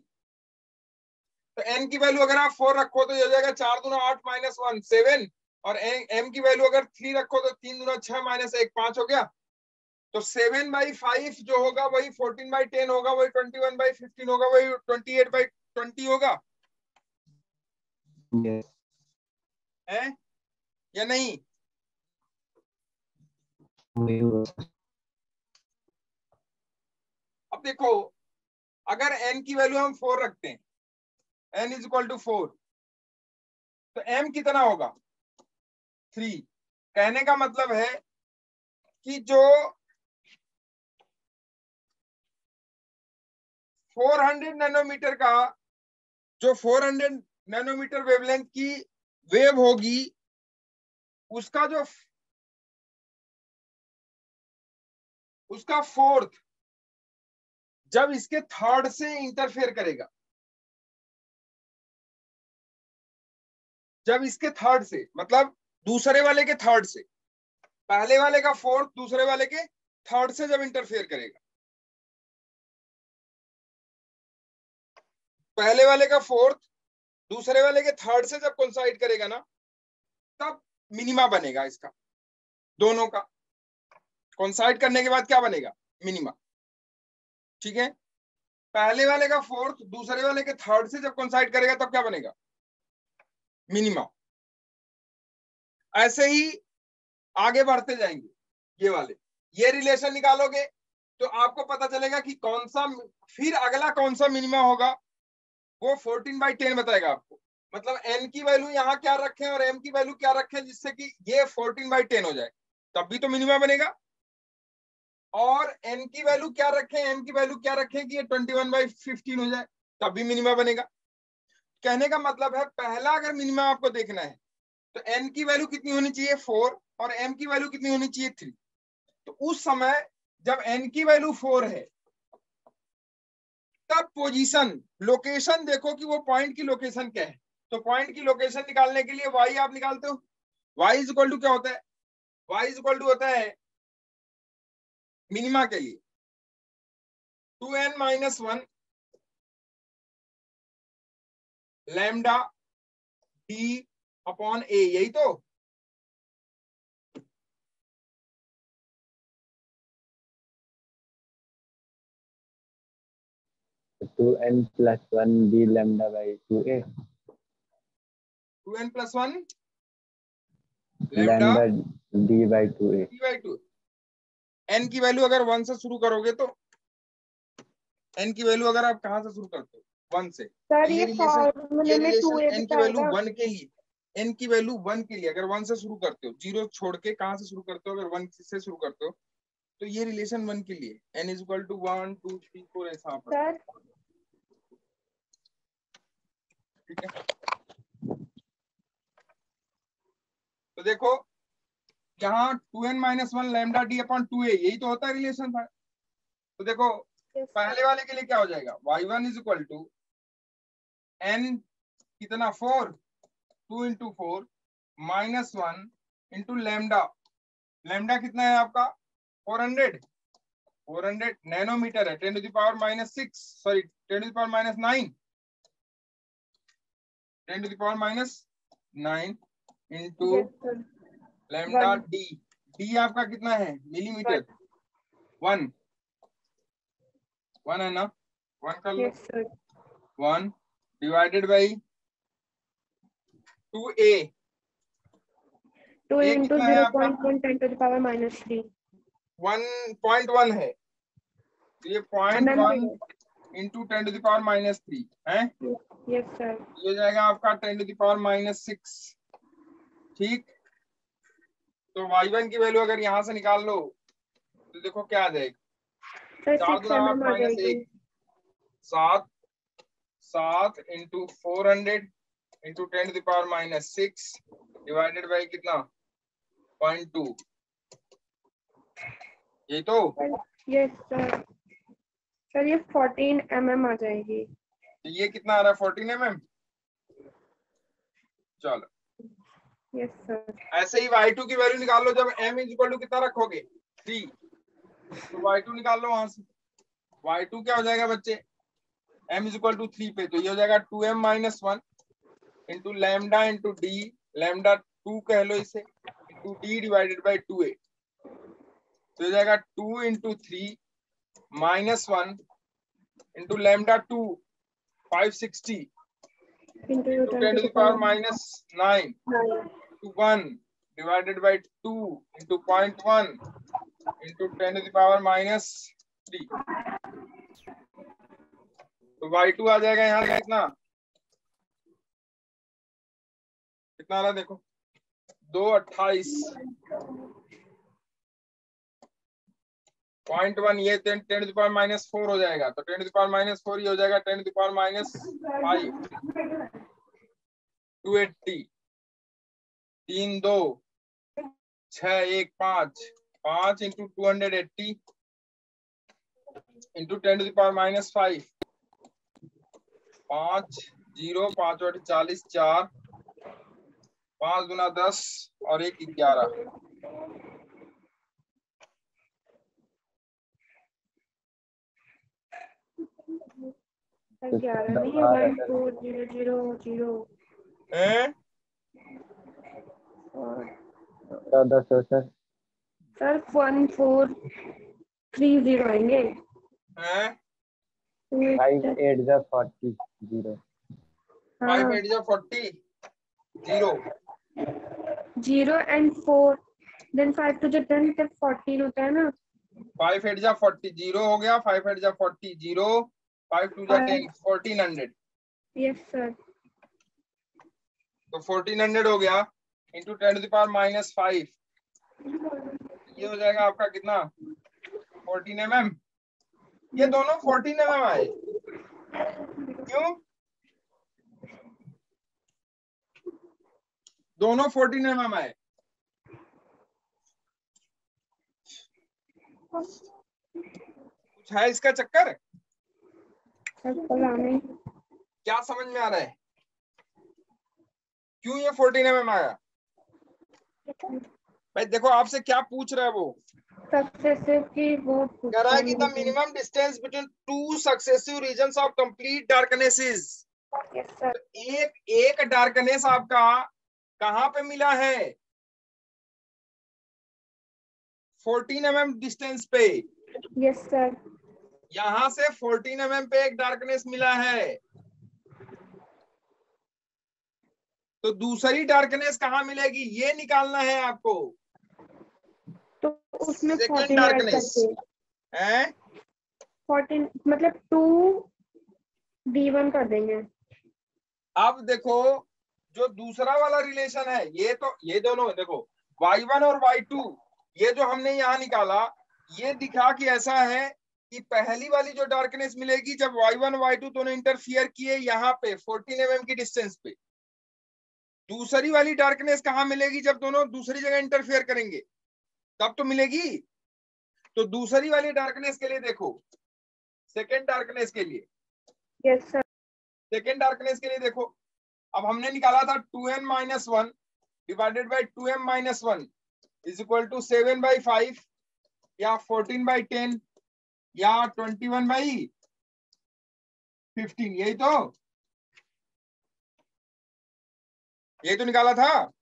तो n की वैल्यू अगर आप 4 रखो तो ये हो जाएगा 4 दूना 8 माइनस 1 7, और m की वैल्यू अगर 3 रखो तो 3 दूना 6 माइनस 1 5 हो गया। तो 7/5 जो होगा वही 14/10 होगा, वही 21/15 होगा, वही 28/20 होगा। Yes. है या नहीं? वही होगा। अब देखो, अगर n की वैल्यू हम 4 रखते हैं, n इज इक्वल टू 4, तो m कितना होगा? 3। कहने का मतलब है कि जो 400 नैनोमीटर का, जो 400 नैनोमीटर वेवलेंथ की वेव होगी, उसका फोर्थ जब इसके थर्ड से इंटरफेयर करेगा, जब इसके थर्ड से, मतलब दूसरे वाले के थर्ड से, पहले वाले का फोर्थ दूसरे वाले के थर्ड से जब इंटरफेयर करेगा, पहले वाले का फोर्थ दूसरे वाले के थर्ड से जब कोइंसाइड करेगा ना, तब मिनिमा बनेगा इसका, दोनों का कोइंसाइड करने के बाद क्या बनेगा, मिनिमा। ठीक है, पहले वाले का फोर्थ दूसरे वाले के थर्ड से जब कोइंसाइड करेगा तब क्या बनेगा, मिनिमा। ऐसे ही आगे बढ़ते जाएंगे, ये वाले, ये रिलेशन निकालोगे तो आपको पता चलेगा कि कौन सा, फिर अगला कौन सा मिनिमा होगा, वो 14/10 बताएगा आपको। मतलब n की वैल्यू यहाँ क्या रखें और m की वैल्यू क्या रखें, जिससे कि ये 14/10 हो जाए, तब भी तो मिनिमा बनेगा। और n की वैल्यू क्या रखें, m की वैल्यू क्या रखें कि ये 21/15 हो जाए, तब भी मिनिमा बनेगा। कहने का मतलब है, पहला अगर मिनिमा आपको देखना है तो n की वैल्यू कितनी होनी चाहिए, 4, और m की वैल्यू कितनी होनी चाहिए, 3। तो उस समय जब n की वैल्यू 4 है, तब पोजीशन, लोकेशन देखो कि वो पॉइंट की लोकेशन क्या है। तो पॉइंट की लोकेशन निकालने के लिए y आप निकालते हो, y इज इक्वल टू क्या होता है, y इज इक्वल टू होता है मिनिमा के लिए 2n-1 lambda d upon a, यही तो। Two n plus 1 d lambda by 2a 2n+1 lambda d by 2a। d/2। n की वैल्यू अगर 1 से शुरू करोगे तो n की वैल्यू अगर आप कहां से शुरू करते हो, 1 से, सर ये ये फॉर्मूले में 2a n की वैल्यू बताएगा। 1 के लिए, n की वैल्यू 1 के लिए अगर 1 से शुरू करते हो, 0 छोड़ के कहां से शुरू करते हो, अगर 1 से शुरू करते हो तो ये रिलेशन 1 के लिए n इज इक्वल टू 1 2 3 4 ऐसा पर। सर ठीक है, तो देखो यहाँ 2n-1 lambda d upon 2a, यही तो होता है रिलेशन था। तो देखो पहले वाले के लिए क्या हो जाएगा, y1 is equal to n कितना 4, 2 इंटू 4 -1 इंटू लैम्डा, लैम्डा कितना है आपका 400 नैनोमीटर है, 10⁻⁻6 sorry 10⁻⁹ 10⁻⁹ into lambda D, D आपका कितना है मिलीमीटर, 1 है ना, 1 कर लो, 1 divided by 2a, 2 a into कितना है आपका 0.1 10⁻⁻3 1.1 है, तो ये 0.1 इंटू 10⁻⁻3 है। यस सर, ये हो जाएगा आपका 10⁻⁻6। ठीक, तो y1 की वैल्यू अगर यहाँ से निकाल लो तो देखो क्या आ जाएगा, सर 4 6 दूना 8 mm आ जाएगी। 1 7 इंटू 400 इंटू 10⁻⁻6 डिवाइडेड बाई कितना 0.2, यही तो। यस सर, सर ये 14 mm आ जाएगी। तो ये कितना आ रहा है 14 mm। चलो यस सर, ऐसे ही y2 की वैल्यू निकाल लो, जब m इज इक्वल टू कितना रखोगे 3, तो y2 निकाल लो वहां से। y2 क्या हो जाएगा बच्चे, m इज इक्वल टू 3 पे, तो ये हो जाएगा 2m-1 into lambda into D, lambda 2 कह लो इसे, into D divided by 2a, तो हो जाएगा 2 into 3 -1 into lambda 2 560 into into 10⁻⁹ to 1 divided by 2 into 0.1 into 10⁻⁻3, तो y2 आ जाएगा यहाँ कितना, कितना आ रहा देखो 228 0.1, ये 10⁻⁻4 हो जाएगा, तो 10⁻⁻4 ये हो जाएगा 10⁻⁵ 280 3 2 6 1 5 इंटू 280 इंटू 10⁻⁵ 5 5 0 5 8 40 4 5 गुना 10 और 1 11। सर 11 नहीं है, 14000 हैं? 1400 सर। सर 1430 आएंगे। हैं? 5 8 जा 40 0। 5 8 जा 40 0 0 and 4 then 5 to the 10 तब 14 होता है ना। 5 8 जा 40 0 हो गया। 5 8 जा 40 0 5 2 जा 10 1400। Yes sir. तो 1400 हो गया इंटू 10 टू द पावर -5। ये हो जाएगा आपका कितना 14 mm। ये दोनों 14 mm आए। क्यों? दोनों 14 mm आए। कुछ है इसका चक्कर? क्या समझ में आ रहा है? क्यों ये 14 mm आया? भाई देखो आपसे क्या पूछ रहा है वो। सक्सेसिव की वो कह रहा है कि the minimum distance between two successive regions of complete darkness is. Yes sir. एक डार्कनेस आपका कहां पे मिला है? 14 mm डिस्टेंस पे। Yes sir. यहां से 14 mm पे एक डार्कनेस मिला है। तो दूसरी डार्कनेस कहां मिलेगी ये निकालना है आपको। तो उसमें सेकंड 14 ऐड डार्कनेस करके है 14 मतलब 2d1 कर देंगे। अब देखो जो दूसरा वाला रिलेशन है ये दोनों देखो y1 और y2 ये जो हमने यहां निकाला ये दिखा कि ऐसा है कि पहली वाली जो डार्कनेस मिलेगी जब y1 y2 दोनों इंटरफियर किए यहाँ पे 14 mm की डिस्टेंस पे। दूसरी वाली डार्कनेस कहां मिलेगी जब दोनों दूसरी जगह इंटरफियर करेंगे तब तो मिलेगी। तो दूसरी वाली डार्कनेस के लिए देखो सेकेंड डार्कनेस के लिए यस सर। सेकेंड डार्कनेस के लिए देखो अब हमने निकाला था 2n-1 divided by 2m-1 is equal to 7/5 या 14/10 या 21/15। यही तो निकाला था।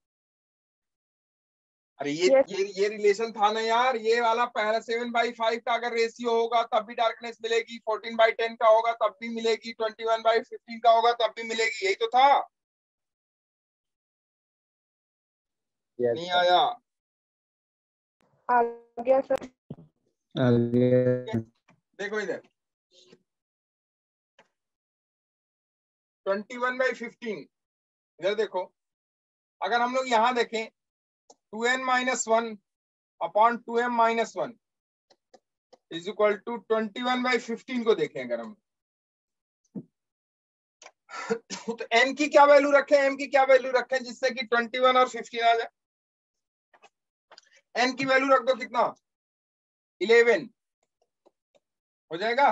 अरे ये रिलेशन था ना यार। ये वाला पहला 7/5 का अगर रेशियो होगा तब भी डार्कनेस मिलेगी, 14/10 का होगा तब भी मिलेगी, 21/15 का होगा तब भी मिलेगी। यही तो था। नहीं आया? आ गया सर। देखो इधर 21/15 इधर देखो। अगर हम लोग यहाँ देखें 2n-1 upon 2m-1 is equal to 21/15 को देखें अगर हम तो n की क्या वैल्यू रखें, m की क्या वैल्यू रखें जिससे कि 21 और 15 आ जाए। n की वैल्यू रख दो कितना 11 हो जाएगा।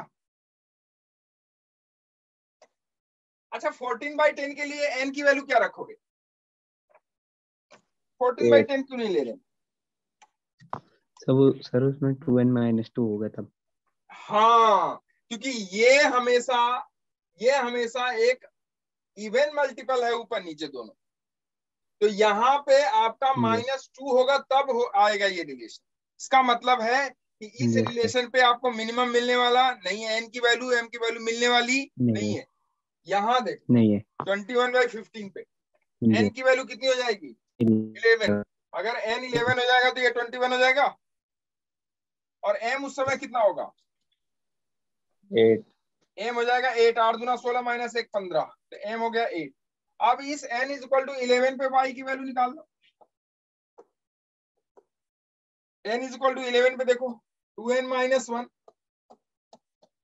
अच्छा 14/10 के लिए n की वैल्यू क्या रखोगे? 14/10 क्यों नहीं ले रहे? सर उसमें 2n-2 होगा तब। हाँ क्योंकि ये हमेशा एक इवन मल्टीपल है ऊपर नीचे दोनों। तो यहाँ पे आपका -2 होगा तब आएगा ये रिलेशन। इसका मतलब है कि इस रिलेशन पे आपको मिनिमम मिलने वाला नहीं है। n की वैल्यू m की वैल्यू मिलने वाली नहीं है। यहाँ देखो नहीं है 21/15 पे n की वैल्यू कितनी हो जाएगी 11। अगर n 11 हो जाएगा तो ये 21 हो जाएगा और m उस समय कितना होगा 8। m हो जाएगा 8। 8 दूना 16 -1 15 तो m हो गया 8। अब इस n इज इक्वल टू 11 पे y की वैल्यू निकाल दो। n इज इक्वल टू 11 पे देखो 2n-1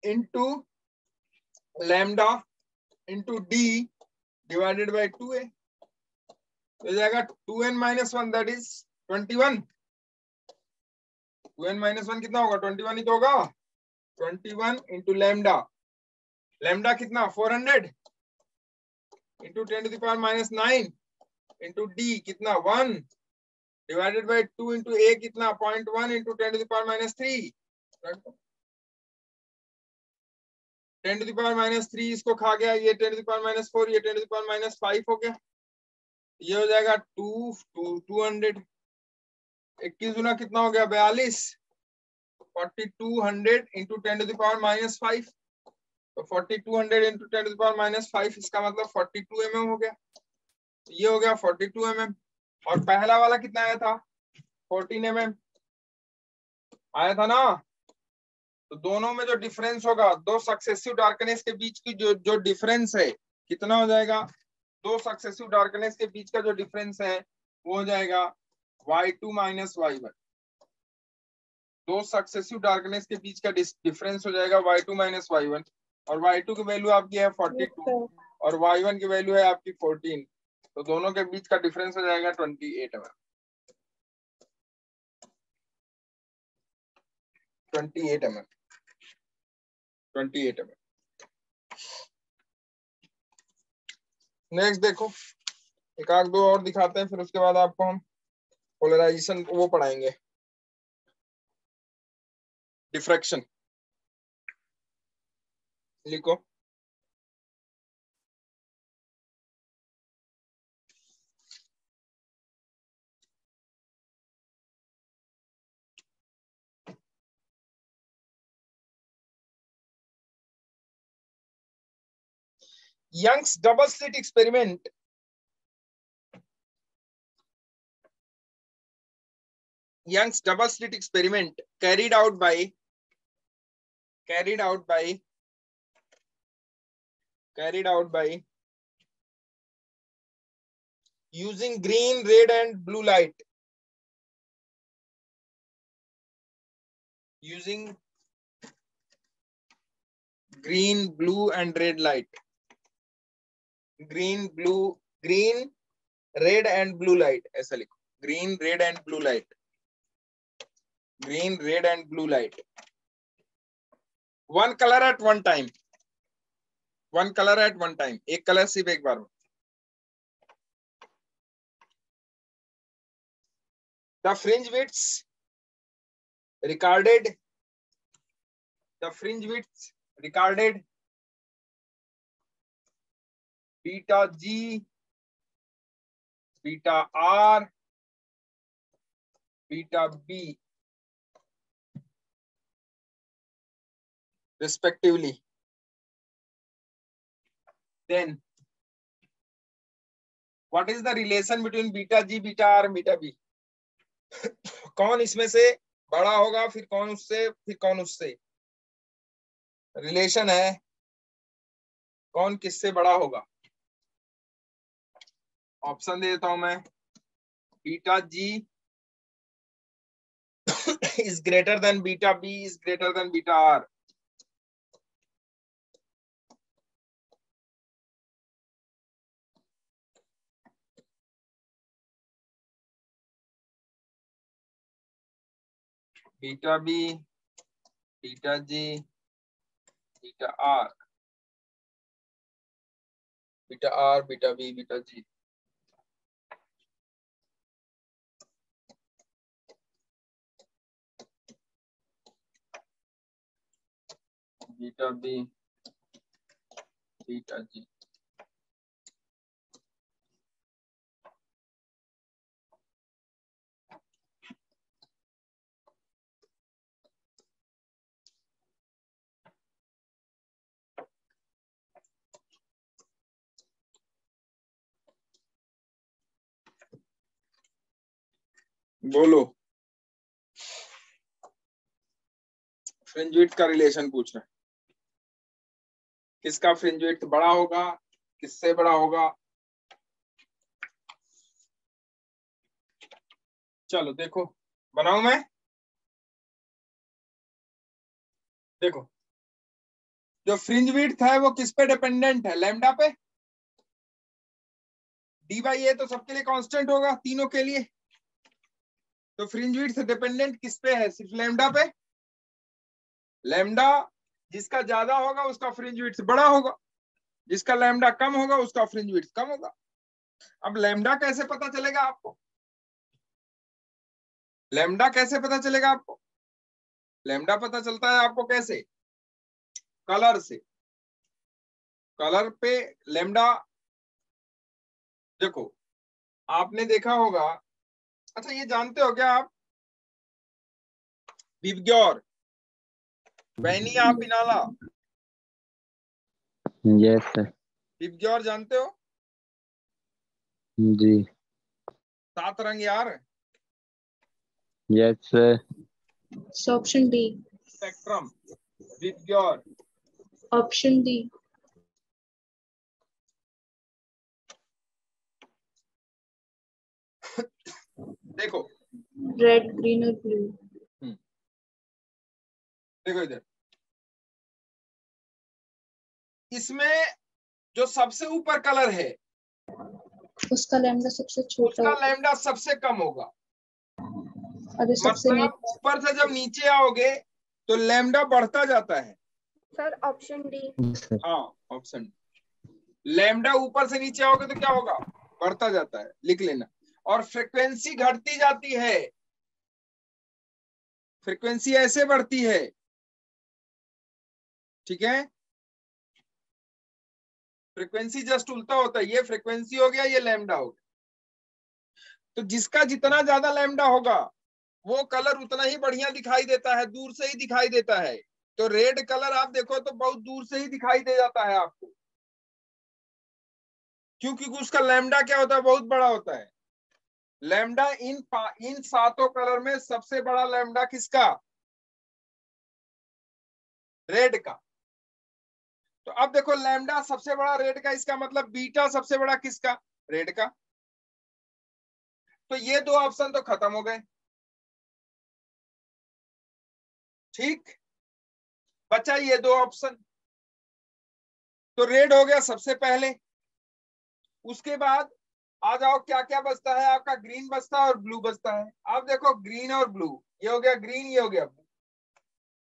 into lambda into d divided by 2a हो जाएगा 2n-1 दैट इज 21। 2n-1 कितना होगा 21 ही तो होगा। 21 इंटू लैम्डा कितना 400 into 10 to the power -9 into d कितना 1 डिवाइडेड बाय 2 इंटू ए कितना 0.1 into 10 to the power -3 10 to the power -3 इसको खा गया, ये 10 टू द पावर -4, ये 10 टू द पावर -5 हो गया, ये हो जाएगा 200 21 गुना कितना हो गया 42 4200 इंटू 10 टू द पावर -5 तो 4200 इंटू 10 टू द पावर -5 इसका मतलब 42 mm हो गया, ये हो गया 42 mm। और पहला वाला कितना आया था 14 mm आया था ना, तो दोनों में जो डिफरेंस होगा दो सक्सेसिव डार्कनेस के बीच की जो डिफरेंस है कितना हो जाएगा, दो सक्सेसिव डार्कनेस के बीच का जो डिफरेंस है वो हो जाएगा y2 माइनस y1। दो सक्सेसिव डार्कनेस के बीच का डिफरेंस हो जाएगा y2 माइनस y1 और y2 की वैल्यू आपकी है 42 और y1 की वैल्यू है आपकी 14, तो दोनों के बीच का डिफरेंस हो जाएगा 28 mm। 28 mm 28 mm। नेक्स्ट देखो एक आध दो और दिखाते हैं, फिर उसके बाद आपको हम पोलराइजेशन वो पढ़ाएंगे, डिफ्रैक्शन। लिखो Young's double slit experiment carried out by using green, red and blue light. Using green, blue and red light. Green, red and blue light ऐसा लिखो, green, red and blue light, green, red and blue light, one color at one time, एक कलर सिर्फ एक बार में। The fringe widths recorded beta G, beta R, beta B respectively. Then what is the relation between beta G, beta R and beta B? कौन इसमें से बड़ा होगा, फिर कौन उससे रिलेशन है, कौन किससे बड़ा होगा। ऑप्शन दे देता हूं मैं, beta G is greater than beta B is greater than beta R. Beta B, beta G, beta R, beta R, beta B, beta G. Beta B, beta G. बोलो, फ्रिंज विड्थ का रिलेशन पूछ रहे हैं, किसका फ्रिंज विड्थ बड़ा होगा, किससे बड़ा होगा। चलो देखो बनाऊं मैं, देखो जो फ्रिंज विड्थ है वो किस पे डिपेंडेंट है, लैम्डा पे। डी बाई ए तो सबके लिए कांस्टेंट होगा, तीनों के लिए, तो फ्रिंज विड्थ डिपेंडेंट किस पे है, सिर्फ लैम्डा पे। लैम्डा जिसका ज्यादा होगा उसका फ्रिंज विड्थ बड़ा होगा, जिसका लैम्डा कम होगा उसका फ्रिंज विड्थ कम होगा। अब लैम्डा कैसे पता चलेगा आपको? लैम्डा कैसे पता चलेगा आपको? लैम्डा पता चलता है आपको कैसे? कलर से। कलर पे लैम्डा, देखो आपने देखा होगा, अच्छा ये जानते हो क्या आप, विवग्योर, वैनिया पिनाला, यस सर। विवग्योर जानते हो? जी। 7 रंग यार। Yes sir. Option D. Spectrum, विवग्योर। Option D. देखो रेड, ग्रीन और ब्लू। देखो इधर, इसमें जो सबसे ऊपर कलर है उसका लैम्डा सबसे छोटा उसका होगा लैम्डा सबसे कम होगा। और जो सबसे मतलब ऊपर से जब नीचे आओगे तो लैम्डा बढ़ता जाता है। Sir option D. सर। हाँ ऑप्शन, लैम्डा ऊपर से नीचे आओगे तो क्या होगा? बढ़ता जाता है, लिख लेना। और फ्रीक्वेंसी घटती जाती है, फ्रीक्वेंसी ऐसे बढ़ती है, ठीक है? फ्रीक्वेंसी जस्ट उल्टा होता है, ये फ्रीक्वेंसी हो गया, ये लैम्डा हो गया। तो जिसका जितना ज्यादा लैम्डा होगा वो कलर उतना ही बढ़िया दिखाई देता है, दूर से ही दिखाई देता है। तो रेड कलर आप देखो तो बहुत दूर से ही दिखाई दे जाता है आपको, क्योंकि उसका लैम्डा क्या होता है? बहुत बड़ा होता है। लैम्डा इन 7 कलर में सबसे बड़ा लैम्डा किसका? रेड का। तो अब देखो लैम्डा सबसे बड़ा रेड का, इसका मतलब बीटा सबसे बड़ा किसका? रेड का। तो ये 2 ऑप्शन तो खत्म हो गए, ठीक, बचा ये 2 ऑप्शन। तो रेड हो गया सबसे पहले, उसके बाद आ जाओ क्या क्या बचता है आपका? ग्रीन बचता है और ब्लू बचता है। आप देखो ग्रीन और ब्लू, ये हो गया ग्रीन, ये हो गया ब्लू।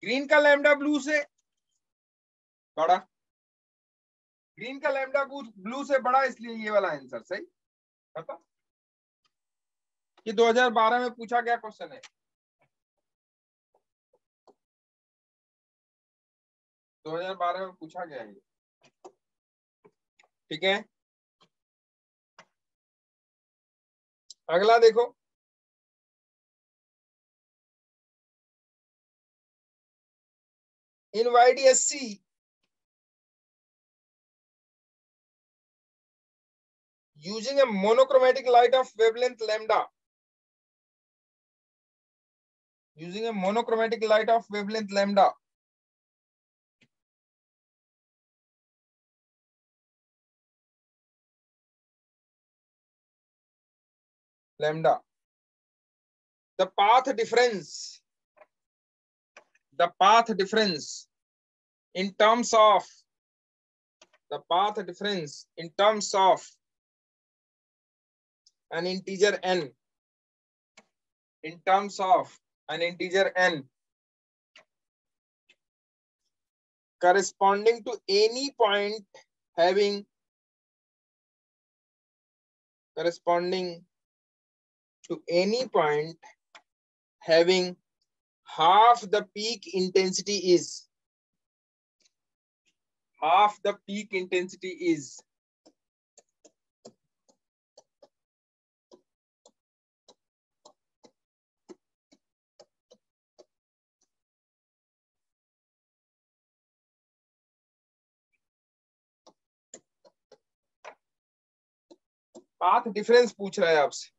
ग्रीन का लैम्डा ब्लू से बड़ा, ग्रीन का लैम्डा ब्लू से बड़ा, इसलिए ये वाला आंसर सही। पता ये 2012 में पूछा गया क्वेश्चन है, 2012 में पूछा गया है, ठीक है? अगला देखो, in YDSC using a monochromatic light of wavelength lambda, using a monochromatic light of wavelength lambda, the path difference in terms of an integer n, corresponding to any point having half the peak intensity is path difference पूछ रहा है आपसे।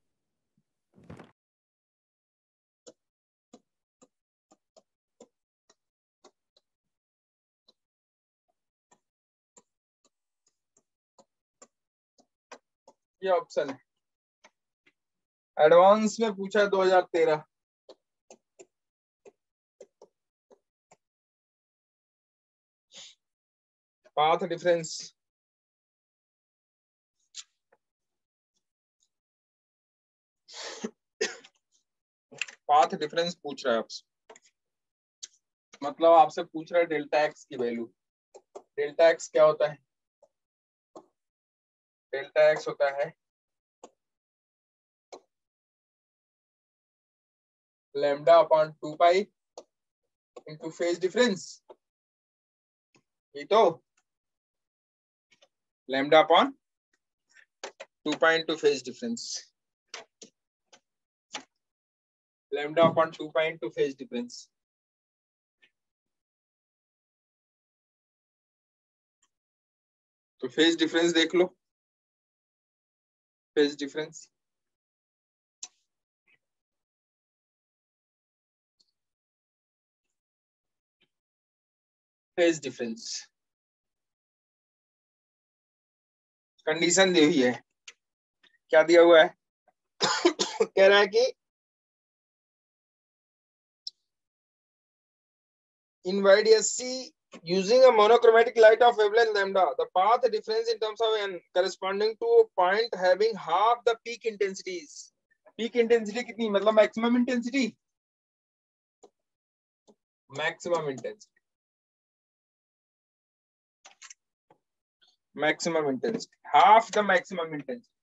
ये ऑप्शन है, एडवांस में पूछा है 2013। पाथ डिफरेंस, पूछ रहा है आपसे, मतलब आपसे पूछ रहा है डेल्टा एक्स की वैल्यू। डेल्टा एक्स क्या होता है? डेल्टा एक्स होता है lambda upon 2 pi into phase difference, ये तो lambda upon 2 pi into phase difference, lambda upon 2 pi into phase difference. तो फेज डिफरेंस देख लो, phase difference phase difference condition दी हुई है, क्या दिया हुआ है कह रहा है कि in YDSC using a monochromatic light of wavelength lambda, the path difference in terms of n corresponding to a point having half the peak intensities. Peak intensity कितनी, मतलब maximum intensity, maximum intensity, maximum intensity, half the maximum intensity,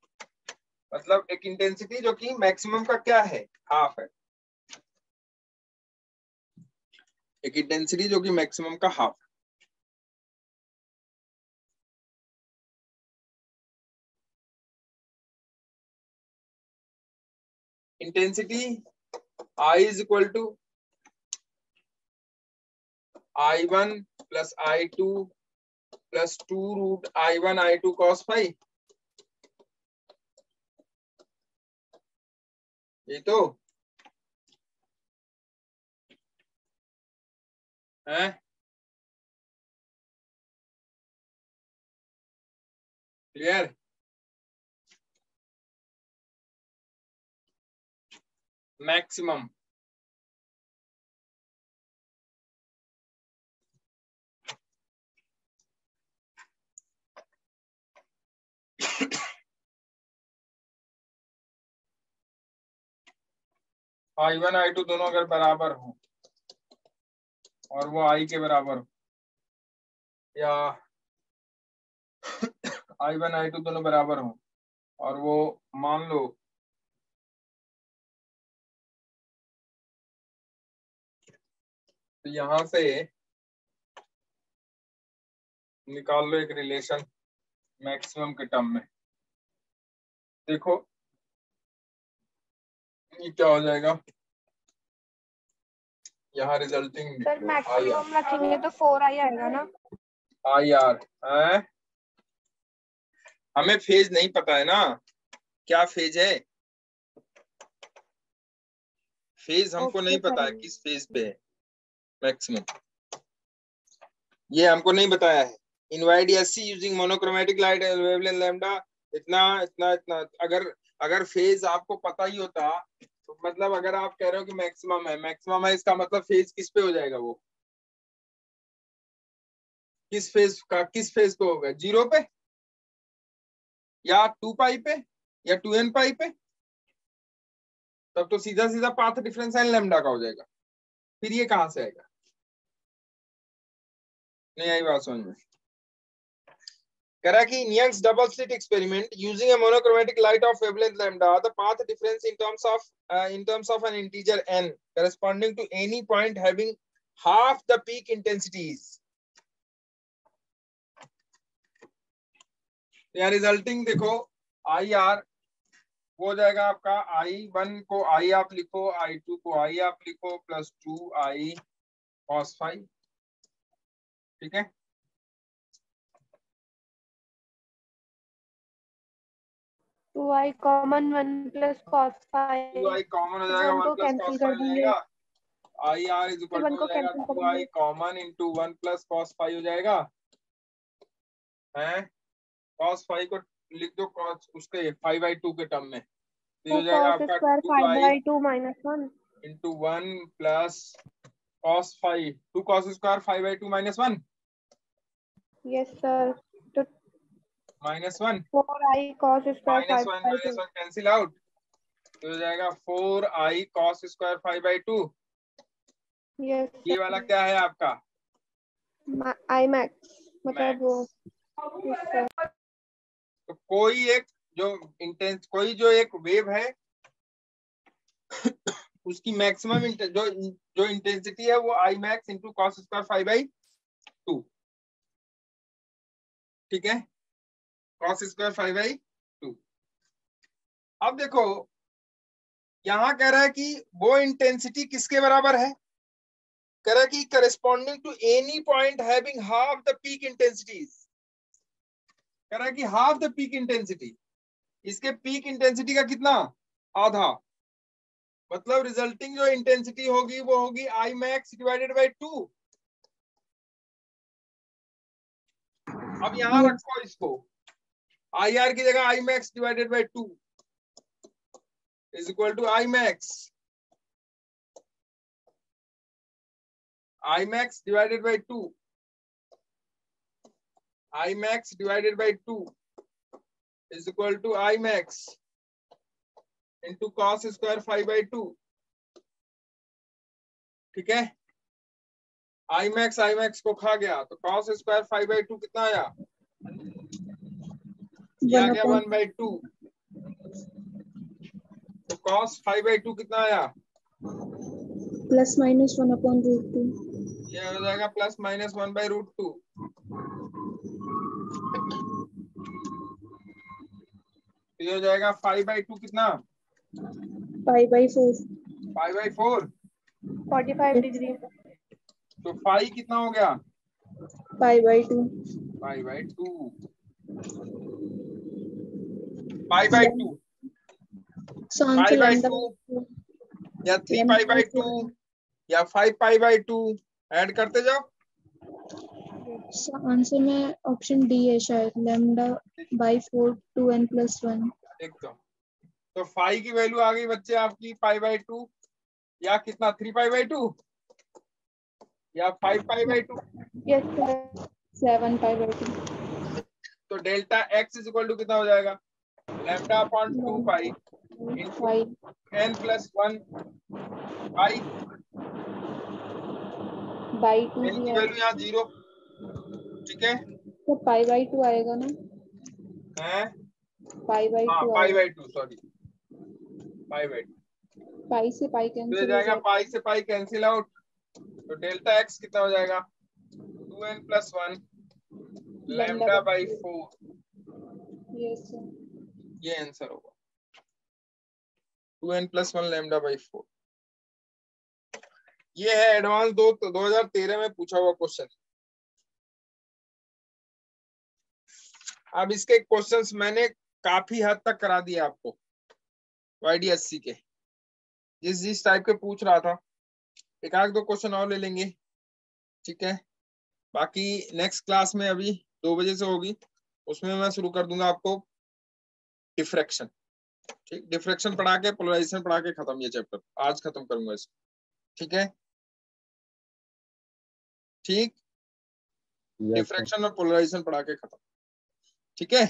मतलब एक इंटेंसिटी जो कि मैक्सिमम का क्या है, हाफ है, एक इंटेंसिटी जो कि मैक्सिमम का half. Intensity I is equal to I1 plus I2 plus 2 root I1 I2 cos phi, ये तो है क्लियर। मैक्सिमम I1 I2 दोनों अगर बराबर हो और वो I के बराबर हो, या I1 I2 दोनों बराबर हो और वो मान लो तो यहां से निकाल लो एक रिलेशन मैक्सिमम के टर्म में, देखो ये क्या हो जाएगा, यहाँ रिजल्टिंग सर मैक्सिमम रखेंगे तो 4i आएगा ना। IR है, हमें फेज नहीं पता है ना, क्या फेज है, फेज हमको नहीं पता है किस फेज पे है मैक्सिमम, ये हमको नहीं बताया है। इन YDSC using monochromatic light wavelength lambda, इतना इतना इतना, अगर फेज आपको पता ही होता तो मतलब अगर आप कह रहे हो कि मैक्सिमम है इसका मतलब फेज किस पे हो जाएगा, वो किस फेज पे होगा, 0 पे या 2 पाई पे या 2n पाई पे, तब तो सीधा सीधा पाथ डिफरेंस n लैम्डा का हो जाएगा, फिर ये कहां से आएगा, नहीं आई बात समझ में। कह रहा कि Young's double slit experiment using a monochromatic light of wavelength lambda, the path difference in terms of an integer n corresponding to any point having half the peak intensities, यहाँ रिजल्टिंग देखो IR वो हो जाएगा आपका I1 को I आप लिखो, I2 को I आप लिखो, प्लस 2I cos phi, ठीक है। 2i common 1 plus cos phi, 2I common हो जाएगा, 1 प्लस cos phi हो जाएगा, IR इज इक्वल टू हो जाएगा 2I common into 1 plus cos phi हो जाएगा, है cos phi को लिख दो cos उसके 5/2 के टर्म में, तो हो जाएगा आपका 5/2 - 1 into 1 plus cos phi, 2 cos square 5/2 -1, yes sir, तो -1 4i cos square -1 cancel out, तो हो जाएगा 4I cos स्क्वायर 5/2, यस ये वाला क्या है आपका i max, मतलब वो तो कोई एक जो एक वेव है उसकी मैक्सिमम जो इंटेंसिटी है वो आई मैक्स इंटू कॉस स्क्वायर 5/2, ठीक है, कॉस स्क्वायर 5/2। अब देखो यहां कह रहा है कि वो इंटेंसिटी किसके बराबर है, कह रहा है कि corresponding to any point having half the peak intensities, कह रहा है कि हाफ द पीक इंटेंसिटी, इसके पीक इंटेंसिटी का कितना, आधा, मतलब रिजल्टिंग जो इंटेंसिटी होगी वो होगी आई मैक्स डिवाइडेड बाई 2। अब यहां रखो इसको, आई आर की जगह I max divided by 2 is equal to I max divided by 2, I max divided by 2 is equal to I max into cos square 5/2, ठीक है। आई मैक्स को खा गया तो कॉस स्क्वायर 5/2 कितना आया, ये आ गया 1/2, तो कॉस 5/2 कितना आया, प्लस माइनस 1/√2, ये हो जाएगा प्लस माइनस 1/√2, ये हो जाएगा 5/2 कितना, 5/4, 5/4, 45 डिग्री। तो 5 कितना हो गया, 5/2, 5/2, 5/2, so आंसर लैम्डा 5/2 या 3π/2 या 5π/2 ऐड करते जाओ। आंसर में ऑप्शन डी है शायद, λ/4 2n+1। एकदम, तो 5 की वैल्यू आ गई बच्चे आपकी π/2 या कितना 3π/2 या 5π/2, यस सर। 7π/2, तो delta x is equal to कितना हो जाएगा, λ/2π into n+1 pi, by 2 n भी की है वैल्यू यहाँ 0, ठीक है, तो π/2 आएगा ना, हैं, π/2 हाँ आएगा, π/2 सॉरी π/2, पाई से पाई तो ये कैंसिल हो जाएगा जाएगा, पाई से पाई कैंसिल आउट, तो डेल्टा x कितना हो जाएगा 2n+1 λ/4, यस ये आंसर होगा 2n+1 λ/4। ये है एडवांस 2013 में पूछा हुआ क्वेश्चन। अब इसके क्वेश्चंस मैंने काफी हद तक करा दिए आपको YDSC के, जिस टाइप के पूछ रहा था, एक आध दो क्वेश्चन और ले लेंगे, ठीक है। बाकी नेक्स्ट क्लास में अभी 2 बजे से होगी, उसमें मैं शुरू कर दूंगा आपको डिफ्रैक्शन, ठीक, डिफ्रैक्शन पढ़ा के पोलराइजेशन पढ़ा के खत्म, ये चैप्टर आज खत्म करूंगा इसको, ठीक है, ठीक, डिफ्रैक्शन और पोलराइजेशन पढ़ा के खत्म, ठीक है।